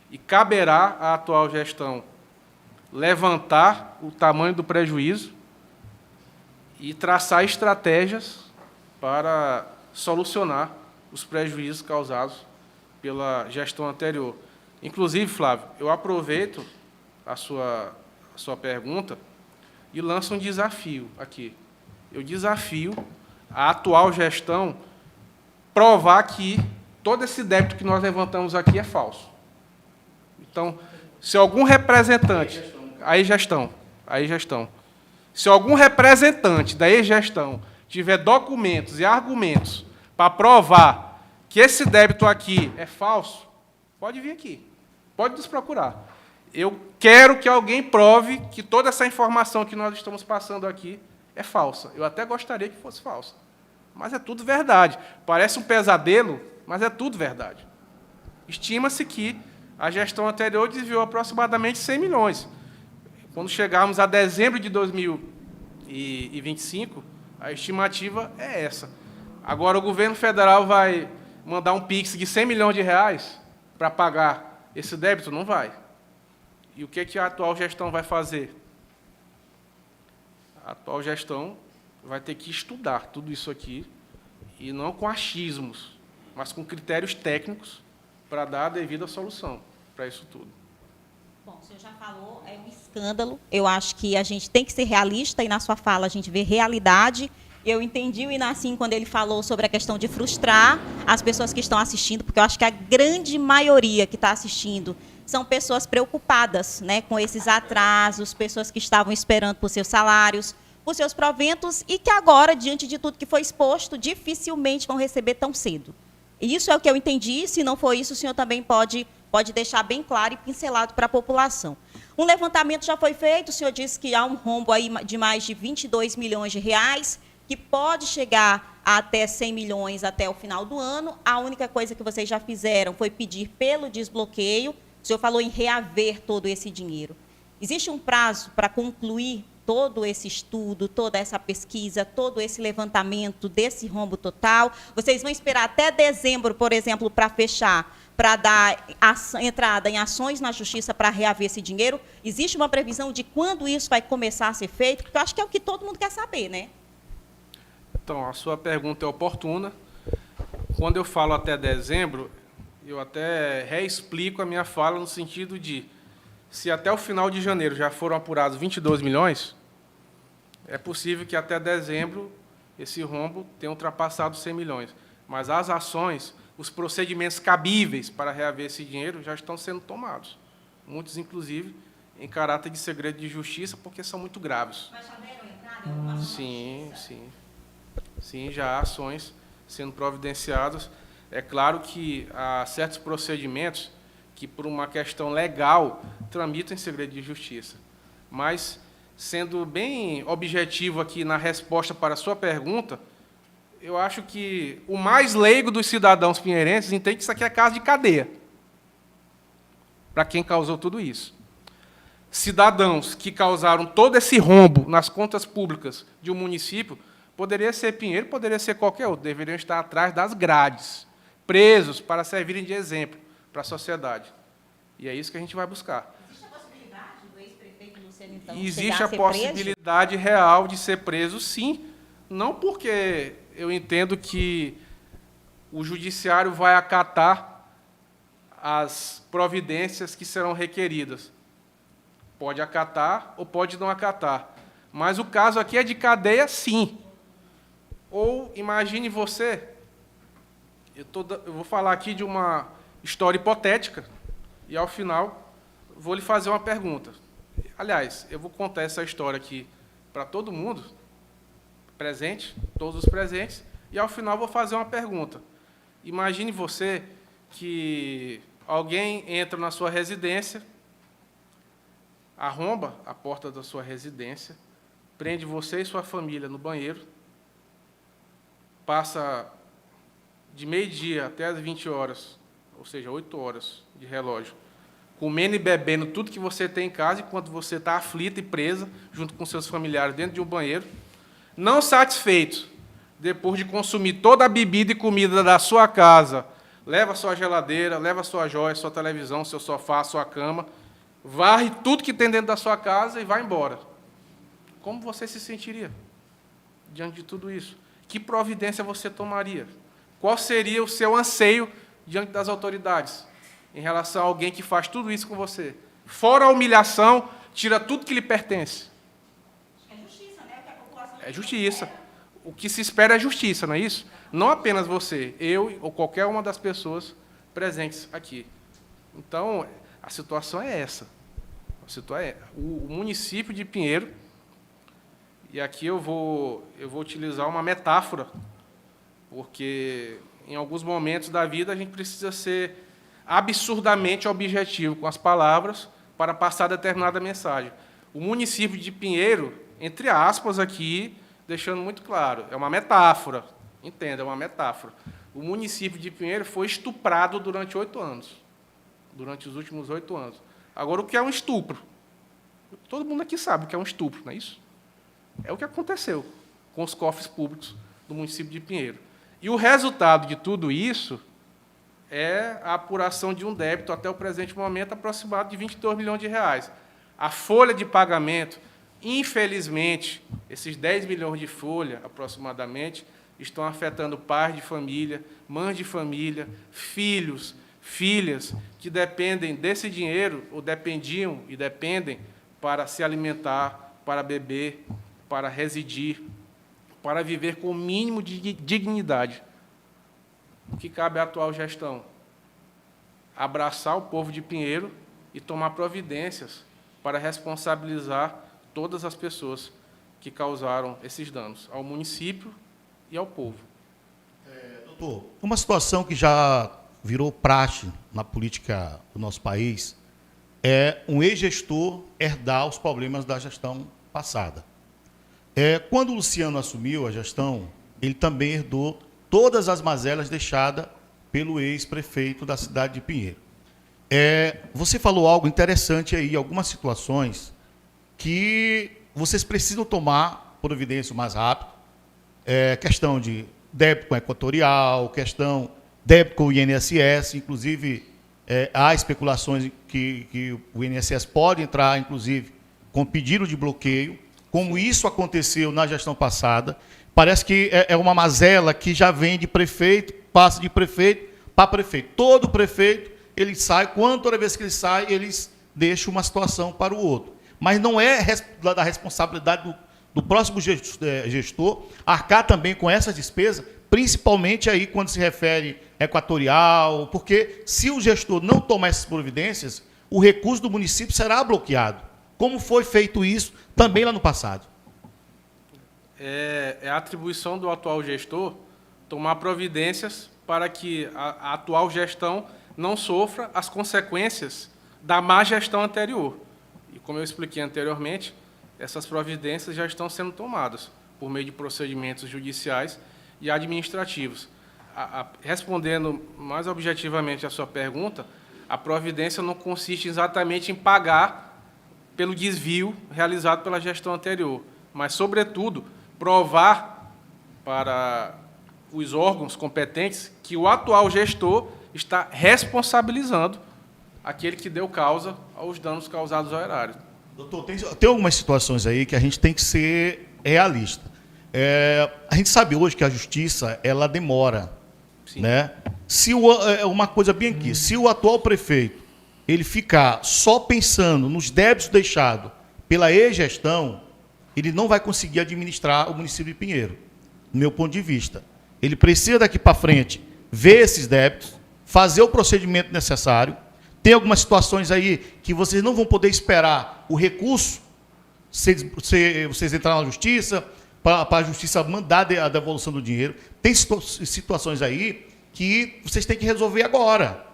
A: E caberá à atual gestão levantar o tamanho do prejuízo e traçar estratégias para solucionar os prejuízos causados pela gestão anterior. Inclusive, Flávio, eu aproveito a sua pergunta e lanço um desafio aqui. Eu desafio a atual gestão provar que todo esse débito que nós levantamos aqui é falso. Então, se algum representante... Aí, gestão. Se algum representante da ex-gestão tiver documentos e argumentos para provar que esse débito aqui é falso, pode vir aqui, pode nos procurar. Eu quero que alguém prove que toda essa informação que nós estamos passando aqui é falsa. Eu até gostaria que fosse falsa, mas é tudo verdade. Parece um pesadelo, mas é tudo verdade. Estima-se que a gestão anterior desviou aproximadamente 100 milhões. Quando chegarmos a dezembro de 2025, a estimativa é essa. Agora, o governo federal vai mandar um Pix de 100 milhões de reais para pagar esse débito? Não vai. E o que a atual gestão vai fazer? A atual gestão vai ter que estudar tudo isso aqui, e não com achismos, mas com critérios técnicos para dar a devida solução para isso tudo.
D: Bom, o senhor já falou, é um escândalo. Eu acho que a gente tem que ser realista, e na sua fala a gente vê realidade. Eu entendi o Inacim quando ele falou sobre a questão de frustrar as pessoas que estão assistindo, porque eu acho que a grande maioria que está assistindo são pessoas preocupadas, né, com esses atrasos, pessoas que estavam esperando por seus salários, por seus proventos, e que agora, diante de tudo que foi exposto, dificilmente vão receber tão cedo. E isso é o que eu entendi. Se não for isso, o senhor também pode deixar bem claro e pincelado para a população. Um levantamento já foi feito, o senhor disse que há um rombo aí de mais de 22 milhões de reais, que pode chegar a até 100 milhões até o final do ano. A única coisa que vocês já fizeram foi pedir pelo desbloqueio. O senhor falou em reaver todo esse dinheiro. Existe um prazo para concluir todo esse estudo, toda essa pesquisa, todo esse levantamento desse rombo total? Vocês vão esperar até dezembro, por exemplo, para fechar, para dar entrada em ações na justiça para reaver esse dinheiro? Existe uma previsão de quando isso vai começar a ser feito? Porque eu acho que é o que todo mundo quer saber, né?
A: Então, a sua pergunta é oportuna. Quando eu falo até dezembro, eu até reexplico a minha fala no sentido de, se até o final de janeiro já foram apurados 22 milhões, é possível que até dezembro esse rombo tenha ultrapassado 100 milhões. Mas as ações, os procedimentos cabíveis para reaver esse dinheiro já estão sendo tomados. Muitos, inclusive, em caráter de segredo de justiça, porque são muito graves.
D: Mas já deram entrada em alguma ação?
A: Sim, sim. Sim, já há ações sendo providenciadas. É claro que há certos procedimentos que, por uma questão legal, tramitam em segredo de justiça. Mas, sendo bem objetivo aqui na resposta para a sua pergunta, eu acho que o mais leigo dos cidadãos pinheirenses entende que isso aqui é caso de cadeia, para quem causou tudo isso. Cidadãos que causaram todo esse rombo nas contas públicas de um município, poderia ser Pinheiro, poderia ser qualquer outro, deveriam estar atrás das grades, presos para servirem de exemplo para a sociedade. E é isso que a gente vai buscar.
D: Existe a possibilidade do ex-prefeito Luciano, então,
A: Existe a possibilidade real de ser preso, sim. Não porque eu entendo que o judiciário vai acatar as providências que serão requeridas. Pode acatar ou pode não acatar. Mas o caso aqui é de cadeia, sim. Ou imagine você, eu vou falar aqui de uma história hipotética, e, ao final, vou lhe fazer uma pergunta. Aliás, eu vou contar essa história aqui para todo mundo, presente, todos os presentes, e, ao final, vou fazer uma pergunta. Imagine você que alguém entra na sua residência, arromba a porta da sua residência, prende você e sua família no banheiro, passa de meio-dia até as 20 horas, ou seja, 8 horas de relógio, comendo e bebendo tudo que você tem em casa, enquanto você está aflita e presa, junto com seus familiares, dentro de um banheiro. Não satisfeito, depois de consumir toda a bebida e comida da sua casa, leva a sua geladeira, leva a sua joia, sua televisão, seu sofá, sua cama, varre tudo que tem dentro da sua casa e vai embora. Como você se sentiria? diante de tudo isso? Que providência você tomaria? Qual seria o seu anseio diante das autoridades em relação a alguém que faz tudo isso com você? Fora a humilhação, tira tudo que lhe pertence.
D: É justiça, né? O que a população
A: É justiça. O que se espera é justiça, não é isso? Não apenas você, eu ou qualquer uma das pessoas presentes aqui. Então, a situação é essa. O município de Pinheiro, e aqui eu vou utilizar uma metáfora, porque em alguns momentos da vida a gente precisa ser absurdamente objetivo com as palavras para passar determinada mensagem. O município de Pinheiro, entre aspas aqui, deixando muito claro, é uma metáfora, entenda, é uma metáfora. O município de Pinheiro foi estuprado durante 8 anos, durante os últimos 8 anos. Agora, o que é um estupro? Todo mundo aqui sabe o que é um estupro, não é isso? É o que aconteceu com os cofres públicos do município de Pinheiro. E o resultado de tudo isso é a apuração de um débito, até o presente momento, aproximado de 22 milhões de reais. A folha de pagamento, infelizmente, esses 10 milhões de folha, aproximadamente, estão afetando pais de família, mães de família, filhos, filhas, que dependem desse dinheiro, ou dependiam e dependem, para se alimentar, para beber, para residir, para viver com o mínimo de dignidade. O que cabe à atual gestão? Abraçar o povo de Pinheiro e tomar providências para responsabilizar todas as pessoas que causaram esses danos ao município e ao povo.
C: Doutor, uma situação que já virou praxe na política do nosso país é um ex-gestor herdar os problemas da gestão passada. Quando o Luciano assumiu a gestão, ele também herdou todas as mazelas deixadas pelo ex-prefeito da cidade de Pinheiro. Você falou algo interessante aí, algumas situações que vocês precisam tomar providência o mais rápido. Questão de débito com a Equatorial, questão débito com o INSS, inclusive há especulações que o INSS pode entrar, inclusive, com pedido de bloqueio, como isso aconteceu na gestão passada. Parece que é uma mazela que já vem de prefeito, passa de prefeito para prefeito. Todo prefeito, ele sai, toda vez que ele sai, eles deixam uma situação para o outro. Mas não é da responsabilidade do próximo gestor arcar também com essas despesas, principalmente aí quando se refere a Equatorial, porque se o gestor não tomar essas providências, o recurso do município será bloqueado, como foi feito isso também lá no passado.
A: É a atribuição do atual gestor tomar providências para que a atual gestão não sofra as consequências da má gestão anterior. E, como eu expliquei anteriormente, essas providências já estão sendo tomadas por meio de procedimentos judiciais e administrativos. Respondendo mais objetivamente a sua pergunta, a providência não consiste exatamente em pagar pelo desvio realizado pela gestão anterior, mas, sobretudo, provar para os órgãos competentes que o atual gestor está responsabilizando aquele que deu causa aos danos causados ao erário.
C: Doutor, tem algumas situações aí que a gente tem que ser realista. A gente sabe hoje que a justiça ela demora.
A: Sim.
C: Né? Uma coisa bem aqui, se o atual prefeito ele ficar só pensando nos débitos deixados pela ex-gestão, ele não vai conseguir administrar o município de Pinheiro, do meu ponto de vista. Ele precisa, daqui para frente, ver esses débitos, fazer o procedimento necessário. Tem algumas situações aí que vocês não vão poder esperar o recurso, vocês entrarem na justiça, para a justiça mandar a devolução do dinheiro. Tem situações aí que vocês têm que resolver agora.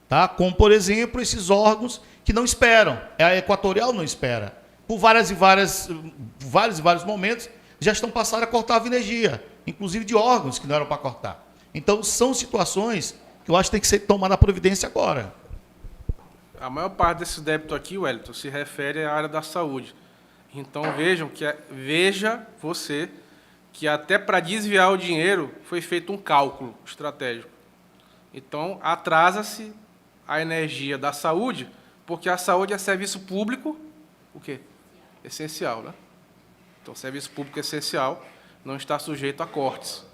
C: Tá? Como, por exemplo, esses órgãos que não esperam. A Equatorial não espera. Por vários e vários momentos, já estão passando a cortar a energia, inclusive de órgãos que não eram para cortar. Então, são situações que eu acho que tem que ser tomada a providência agora.
A: A maior parte desse débito aqui, Wellington, se refere à área da saúde. Então, veja você que até para desviar o dinheiro foi feito um cálculo estratégico. Então, atrasa-se a energia da saúde, porque a saúde é serviço público, o quê? Essencial, né? Então, serviço público essencial, não está sujeito a cortes.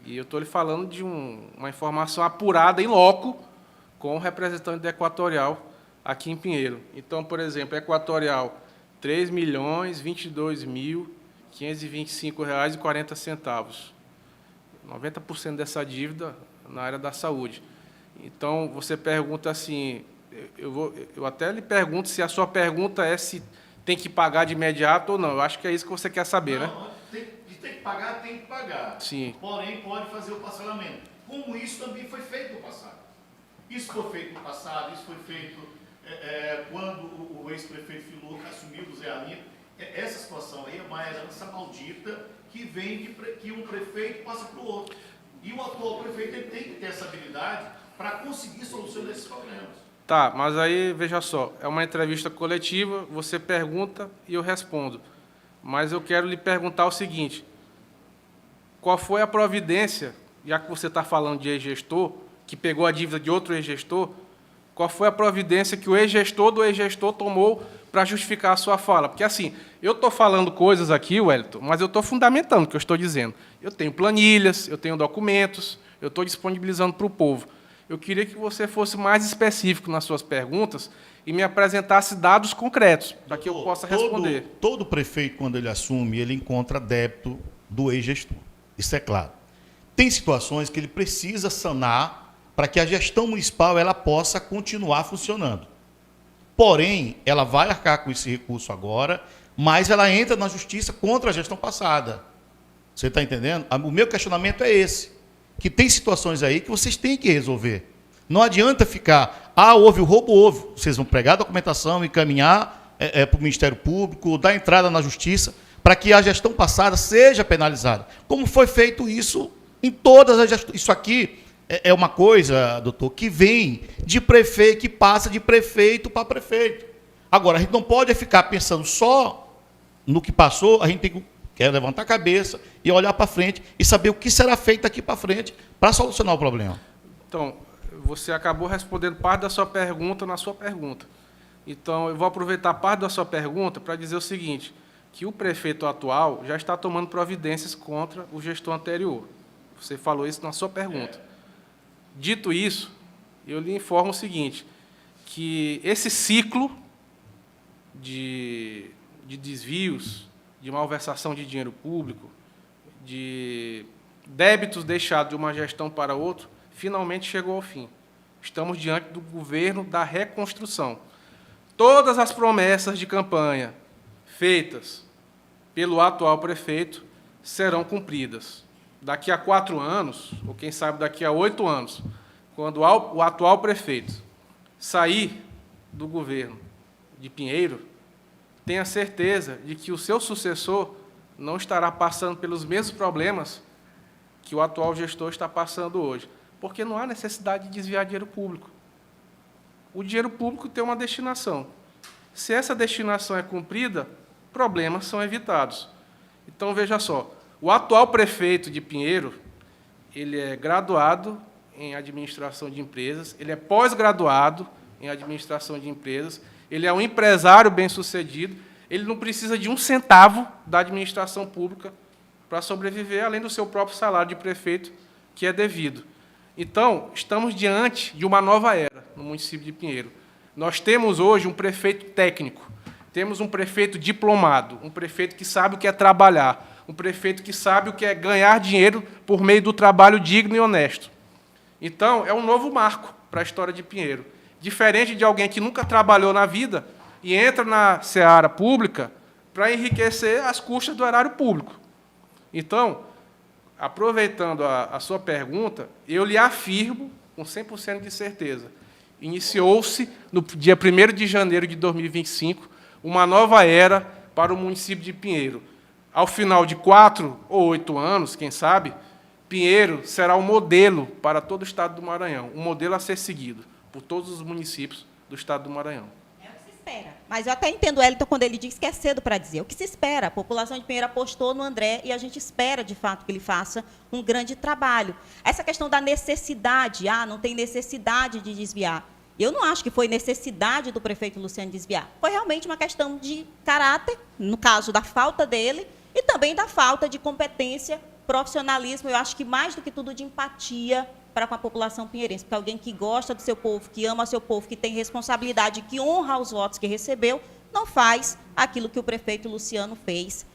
A: E eu estou lhe falando de uma informação apurada em loco com o representante da Equatorial aqui em Pinheiro. Então, por exemplo, Equatorial, R$ 3.022.525,40. 90% dessa dívida na área da saúde. Então, você pergunta assim, eu até lhe pergunto se a sua pergunta é se tem que pagar de imediato ou não. Eu acho que é isso que você quer saber, né?
C: Não, tem que pagar, tem que pagar.
A: Sim.
C: Porém, pode fazer o parcelamento. Como isso também foi feito no passado. Isso foi feito no passado, isso foi feito quando o ex-prefeito Filou assumiu o Zé Arlindo. Essa situação aí é uma herança maldita que vem de que um prefeito passa para o outro. E o atual prefeito ele tem que ter essa habilidade para conseguir solucionar esses problemas.
A: Tá, mas aí, veja só, é uma entrevista coletiva, você pergunta e eu respondo. Mas eu quero lhe perguntar o seguinte, qual foi a providência, já que você está falando de ex-gestor, que pegou a dívida de outro ex-gestor, qual foi a providência que o ex-gestor do ex-gestor tomou para justificar a sua fala? Porque, assim, eu estou falando coisas aqui, Wellington, mas eu estou fundamentando o que eu estou dizendo. Eu tenho planilhas, eu tenho documentos, eu estou disponibilizando para o povo. Eu queria que você fosse mais específico nas suas perguntas e me apresentasse dados concretos, para que eu possa responder.
C: Todo prefeito, quando ele assume, ele encontra débito do ex-gestor. Isso é claro. Tem situações que ele precisa sanar para que a gestão municipal ela possa continuar funcionando. Porém, ela vai arcar com esse recurso agora, mas ela entra na justiça contra a gestão passada. Você está entendendo? O meu questionamento é esse. Que tem situações aí que vocês têm que resolver. Não adianta ficar, houve o roubo, houve. Vocês vão pregar a documentação, encaminhar para o Ministério Público, dar entrada na Justiça, para que a gestão passada seja penalizada. Como foi feito isso em todas as gestões. Isso aqui é uma coisa, doutor, que vem de prefeito, que passa de prefeito para prefeito. Agora, a gente não pode ficar pensando só no que passou, a gente tem que levantar a cabeça e olhar para frente e saber o que será feito daqui para frente para solucionar o problema.
A: Então, você acabou respondendo parte da sua pergunta na sua pergunta. Então, eu vou aproveitar parte da sua pergunta para dizer o seguinte, que o prefeito atual já está tomando providências contra o gestor anterior. Você falou isso na sua pergunta. Dito isso, eu lhe informo o seguinte, que esse ciclo de desvios, de malversação de dinheiro público, de débitos deixados de uma gestão para outra, finalmente chegou ao fim. Estamos diante do governo da reconstrução. Todas as promessas de campanha feitas pelo atual prefeito serão cumpridas. Daqui a 4 anos, ou quem sabe daqui a 8 anos, quando o atual prefeito sair do governo de Pinheiro, tenha certeza de que o seu sucessor não estará passando pelos mesmos problemas que o atual gestor está passando hoje, porque não há necessidade de desviar dinheiro público. O dinheiro público tem uma destinação. Se essa destinação é cumprida, problemas são evitados. Então, veja só, o atual prefeito de Pinheiro, ele é graduado em administração de empresas, ele é pós-graduado em administração de empresas, ele é um empresário bem-sucedido, ele não precisa de um centavo da administração pública para sobreviver, além do seu próprio salário de prefeito, que é devido. Então, estamos diante de uma nova era no município de Pinheiro. Nós temos hoje um prefeito técnico, temos um prefeito diplomado, um prefeito que sabe o que é trabalhar, um prefeito que sabe o que é ganhar dinheiro por meio do trabalho digno e honesto. Então, é um novo marco para a história de Pinheiro. Diferente de alguém que nunca trabalhou na vida e entra na seara pública para enriquecer às custas do erário público. Então, aproveitando a sua pergunta, eu lhe afirmo, com 100% de certeza, iniciou-se, no dia 1º de janeiro de 2025, uma nova era para o município de Pinheiro. Ao final de 4 ou 8 anos, quem sabe, Pinheiro será um modelo para todo o estado do Maranhão, um modelo a ser seguido por todos os municípios do estado do Maranhão.
D: É o que se espera. Mas eu até entendo o Wellington quando ele diz que é cedo para dizer. O que se espera? A população de Pinheiro apostou no André e a gente espera, de fato, que ele faça um grande trabalho. Essa questão da necessidade, não tem necessidade de desviar. Eu não acho que foi necessidade do prefeito Luciano desviar. Foi realmente uma questão de caráter, no caso da falta dele, e também da falta de competência, profissionalismo, eu acho que mais do que tudo de empatia para com a população pinheirense, porque alguém que gosta do seu povo, que ama o seu povo, que tem responsabilidade, que honra os votos que recebeu, não faz aquilo que o prefeito Luciano fez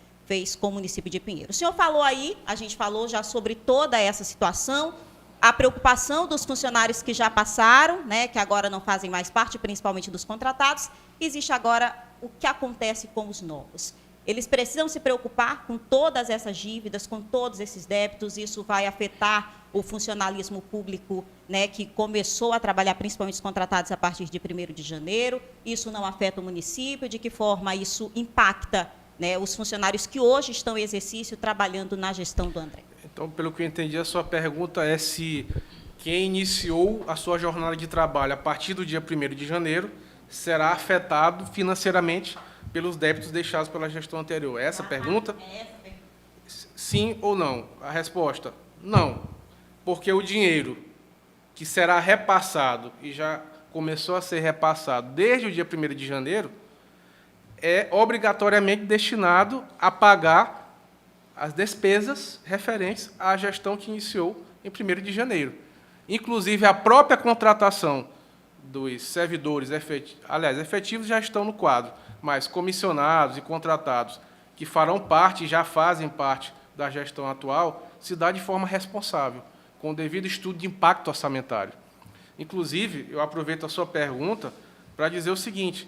D: com o município de Pinheiro. O senhor falou aí, a gente falou já sobre toda essa situação, a preocupação dos funcionários que já passaram, né, que agora não fazem mais parte, principalmente dos contratados. Existe agora o que acontece com os novos. Eles precisam se preocupar com todas essas dívidas, com todos esses débitos. Isso vai afetar o funcionalismo público, né, que começou a trabalhar, principalmente os contratados, a partir de 1º de janeiro. Isso não afeta o município? De que forma isso impacta, né, os funcionários que hoje estão em exercício trabalhando na gestão do André?
A: Então, pelo que eu entendi, a sua pergunta é se quem iniciou a sua jornada de trabalho a partir do dia 1º de janeiro será afetado financeiramente pelos débitos deixados pela gestão anterior. É essa a pergunta?
D: É essa a pergunta.
A: Sim ou não? A resposta, não. Porque o dinheiro que será repassado, e já começou a ser repassado desde o dia 1º de janeiro, é obrigatoriamente destinado a pagar as despesas referentes à gestão que iniciou em 1º de janeiro. Inclusive, a própria contratação dos servidores efetivos já estão no quadro, mas comissionados e contratados que farão parte e já fazem parte da gestão atual, se dá de forma responsável, com o devido estudo de impacto orçamentário. Inclusive, eu aproveito a sua pergunta para dizer o seguinte: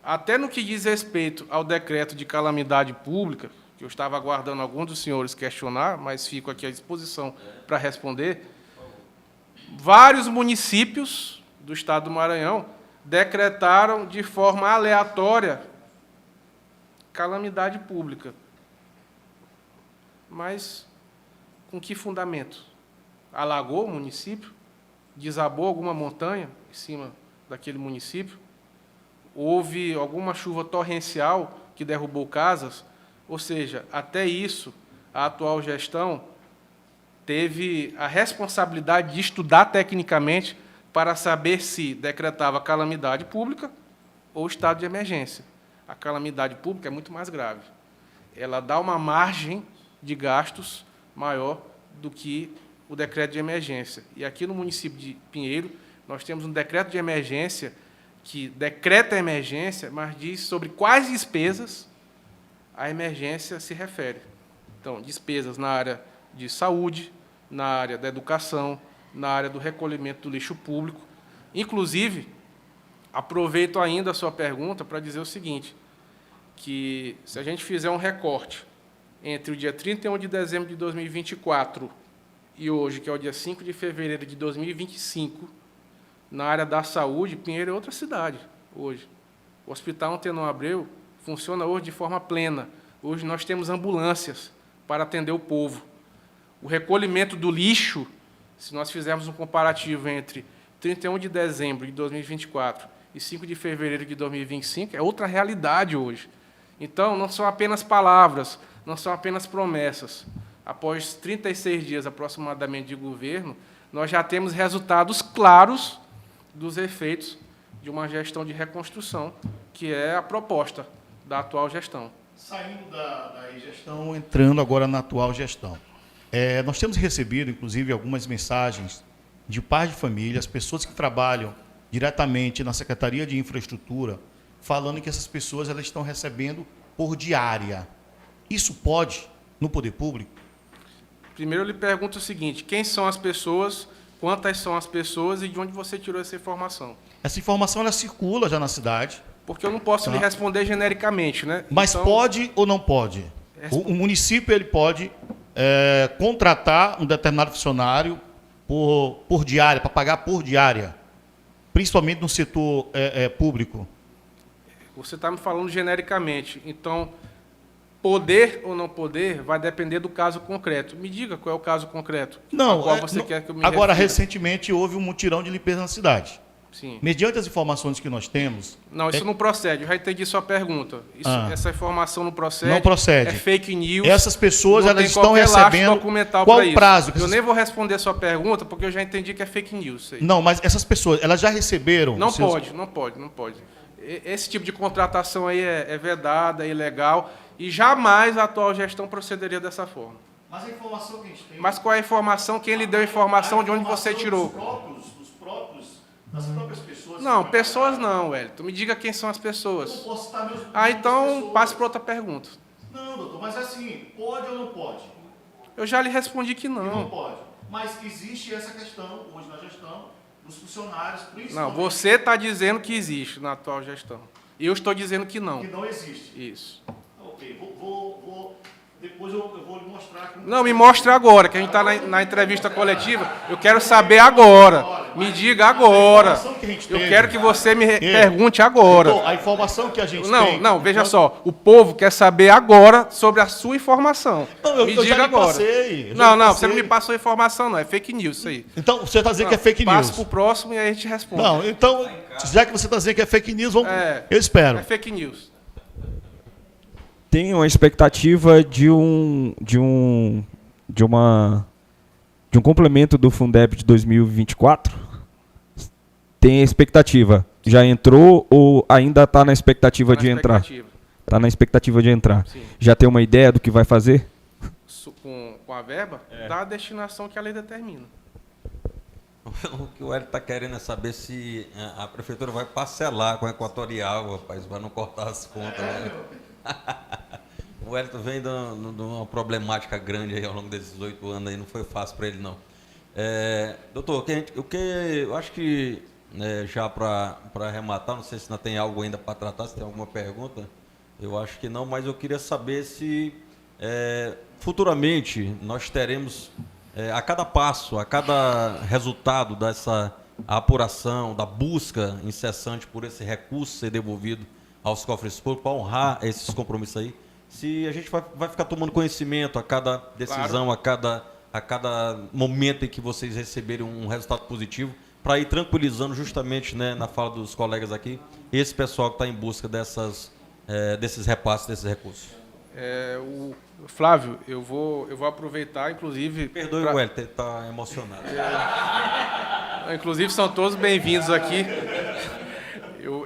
A: até no que diz respeito ao decreto de calamidade pública, que eu estava aguardando alguns dos senhores questionar, mas fico aqui à disposição para responder, vários municípios do estado do Maranhão decretaram de forma aleatória calamidade pública. Mas com que fundamento? Alagou o município? Desabou alguma montanha em cima daquele município? Houve alguma chuva torrencial que derrubou casas? Ou seja, até isso, a atual gestão teve a responsabilidade de estudar tecnicamente para saber se decretava calamidade pública ou estado de emergência. A calamidade pública é muito mais grave. Ela dá uma margem de gastos maior do que o decreto de emergência. E aqui no município de Pinheiro, nós temos um decreto de emergência que decreta a emergência, mas diz sobre quais despesas a emergência se refere. Então, despesas na área de saúde, na área da educação, na área do recolhimento do lixo público. Inclusive, aproveito ainda a sua pergunta para dizer o seguinte, que se a gente fizer um recorte entre o dia 31 de dezembro de 2024 e hoje, que é o dia 5 de fevereiro de 2025, na área da saúde, Pinheiro é outra cidade hoje. O Hospital Antenor Abreu funciona hoje de forma plena. Hoje nós temos ambulâncias para atender o povo. O recolhimento do lixo, se nós fizermos um comparativo entre 31 de dezembro de 2024 e 5 de fevereiro de 2025, é outra realidade hoje. Então, não são apenas palavras, não são apenas promessas. Após 36 dias aproximadamente de governo, nós já temos resultados claros dos efeitos de uma gestão de reconstrução, que é a proposta da atual gestão.
C: Saindo da gestão, entrando agora na atual gestão. Nós temos recebido, inclusive, algumas mensagens de pais de família, as pessoas que trabalham diretamente na Secretaria de Infraestrutura, falando que essas pessoas elas estão recebendo por diária. Isso pode, no poder público?
A: Primeiro, eu lhe pergunto o seguinte: quem são as pessoas, quantas são as pessoas e de onde você tirou essa informação?
C: Essa informação ela circula já na cidade.
A: Porque eu não posso lhe responder genericamente, né?
C: Mas
A: então,
C: pode ou não pode? O município ele pode contratar um determinado funcionário por diária, para pagar por diária, principalmente no setor público.
A: Você está me falando genericamente. Então, poder ou não poder vai depender do caso concreto. Me diga qual é o caso concreto.
C: Não,
A: qual você quer que eu me
C: agora,
A: refira.
C: recentemente, houve um mutirão de limpeza na cidade.
A: Sim.
C: Mediante as informações que nós temos...
A: Não, isso não procede. Eu já entendi sua pergunta. Essa informação não procede.
C: Não procede.
A: É fake news.
C: Essas pessoas
A: não
C: elas
A: tem
C: estão
A: qualquer lastro
C: recebendo...
A: documental
C: Qual
A: para
C: o
A: isso.
C: prazo?
A: Eu nem vou responder a sua pergunta, porque eu já entendi que é fake news. Isso aí.
C: Não, mas essas pessoas, elas já receberam...
A: Não pode. esse tipo de contratação aí é vedada, é ilegal, e jamais a atual gestão procederia dessa forma.
C: Mas a informação que a gente tem...
A: Mas qual é a informação? Quem lhe deu a informação? De onde você tirou?
C: Das próprias pessoas...
A: Não, pessoas não, Wellington. Me diga quem são as pessoas.
C: Eu não posso citar meus...
A: Então, passe para outra pergunta.
C: Não, doutor, mas assim, pode ou não pode?
A: Eu já lhe respondi que
C: Não
A: não.
C: pode. Mas existe essa questão, hoje na gestão, dos funcionários,
A: Não,
C: principalmente...
A: você está dizendo que existe na atual gestão. E eu estou dizendo que não.
C: Que não existe.
A: Isso.
C: Ok, depois eu vou lhe mostrar... Como
A: Não, me mostre agora, que a gente está na entrevista coletiva. Eu quero saber agora. Me diga agora. Eu quero que você me pergunte agora.
C: Doutor, a informação que a gente tem...
A: Não, veja só. O povo quer saber agora sobre a sua informação.
C: Não,
A: me
C: eu
A: diga
C: já lhe
A: agora.
C: passei,
A: Não, você não me passou a informação, não. É fake news isso aí.
C: Então, você está dizendo que é fake news.
A: Passe para o próximo e aí a gente responde.
C: Não, então, já que você está dizendo que é fake news, vamos...
A: É.
C: eu espero.
A: É fake news.
E: Tem uma expectativa de um complemento do Fundeb de 2024? Tem expectativa. Já entrou ou ainda está na expectativa de entrar? Está na expectativa de entrar.
A: Sim.
E: Já tem uma ideia do que vai fazer?
A: Com a verba da destinação que a lei determina.
B: O que o Hélio está querendo é saber se a prefeitura vai parcelar com a Equatorial, rapaz, para não cortar as contas. Né? O Hélio vem de uma problemática grande aí ao longo desses 8 anos, aí não foi fácil para ele, não. Doutor, eu acho que, já para arrematar, não sei se ainda tem algo ainda para tratar, se tem alguma pergunta, eu acho que não, mas eu queria saber se futuramente nós teremos, a cada passo, a cada resultado dessa apuração, da busca incessante por esse recurso ser devolvido aos cofres públicos, para honrar esses compromissos aí, se a gente vai ficar tomando conhecimento a cada decisão, claro, a cada momento em que vocês receberem um resultado positivo, para ir tranquilizando justamente, né, na fala dos colegas aqui, esse pessoal que está em busca desses repasses, desses recursos.
A: Flávio, eu vou aproveitar, inclusive...
B: Perdoe o Hélio, ele está emocionado.
A: Inclusive, são todos bem-vindos aqui.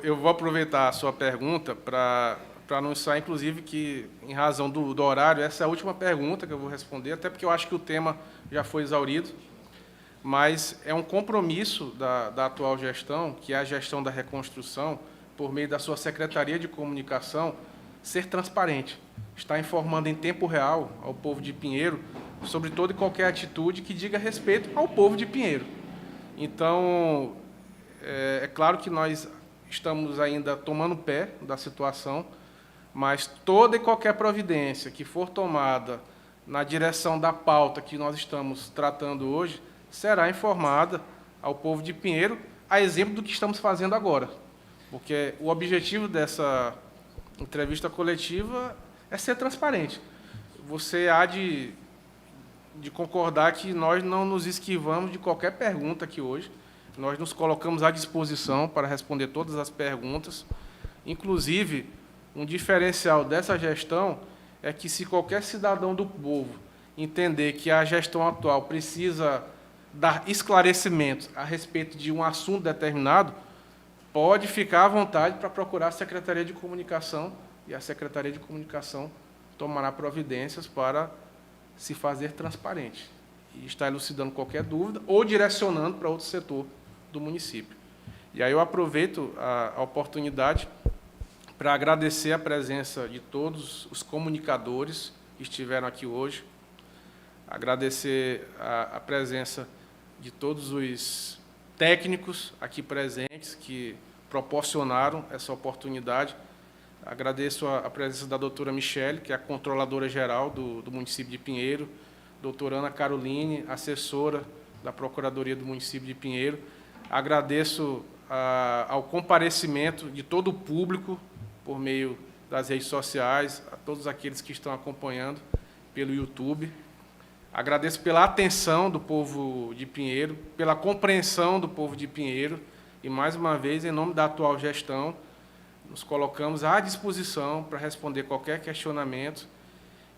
A: Eu vou aproveitar a sua pergunta para anunciar, inclusive, que, em razão do horário, essa é a última pergunta que eu vou responder, até porque eu acho que o tema já foi exaurido, mas é um compromisso da atual gestão, que é a gestão da reconstrução, por meio da sua Secretaria de Comunicação, ser transparente, estar informando em tempo real ao povo de Pinheiro sobre toda e qualquer atitude que diga respeito ao povo de Pinheiro. Então, é claro que nós estamos ainda tomando pé da situação, mas toda e qualquer providência que for tomada na direção da pauta que nós estamos tratando hoje será informada ao povo de Pinheiro, a exemplo do que estamos fazendo agora. Porque o objetivo dessa entrevista coletiva é ser transparente. Você há de concordar que nós não nos esquivamos de qualquer pergunta aqui hoje. Nós nos colocamos à disposição para responder todas as perguntas. Inclusive, um diferencial dessa gestão é que, se qualquer cidadão do povo entender que a gestão atual precisa dar esclarecimentos a respeito de um assunto determinado, pode ficar à vontade para procurar a Secretaria de Comunicação, e a Secretaria de Comunicação tomará providências para se fazer transparente e estar elucidando qualquer dúvida ou direcionando para outro setor do município. E aí eu aproveito a oportunidade para agradecer a presença de todos os comunicadores que estiveram aqui hoje, agradecer a presença de todos os técnicos aqui presentes que proporcionaram essa oportunidade. Agradeço a presença da doutora Michele, que é a controladora geral do município de Pinheiro, doutora Ana Caroline, assessora da Procuradoria do município de Pinheiro. Agradeço ao comparecimento de todo o público por meio das redes sociais, a todos aqueles que estão acompanhando pelo YouTube. Agradeço pela atenção do povo de Pinheiro, pela compreensão do povo de Pinheiro e, mais uma vez, em nome da atual gestão, nos colocamos à disposição para responder qualquer questionamento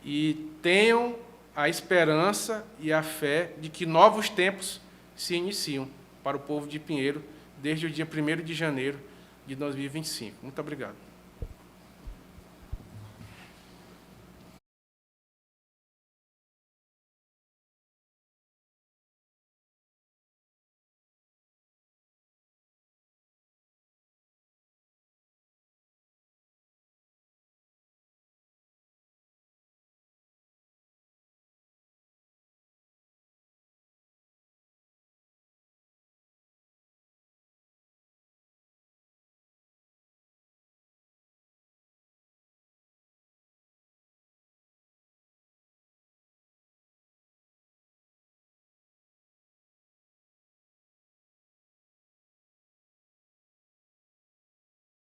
A: e tenham a esperança e a fé de que novos tempos se iniciam para o povo de Pinheiro desde o dia 1º de janeiro de 2025. Muito obrigado.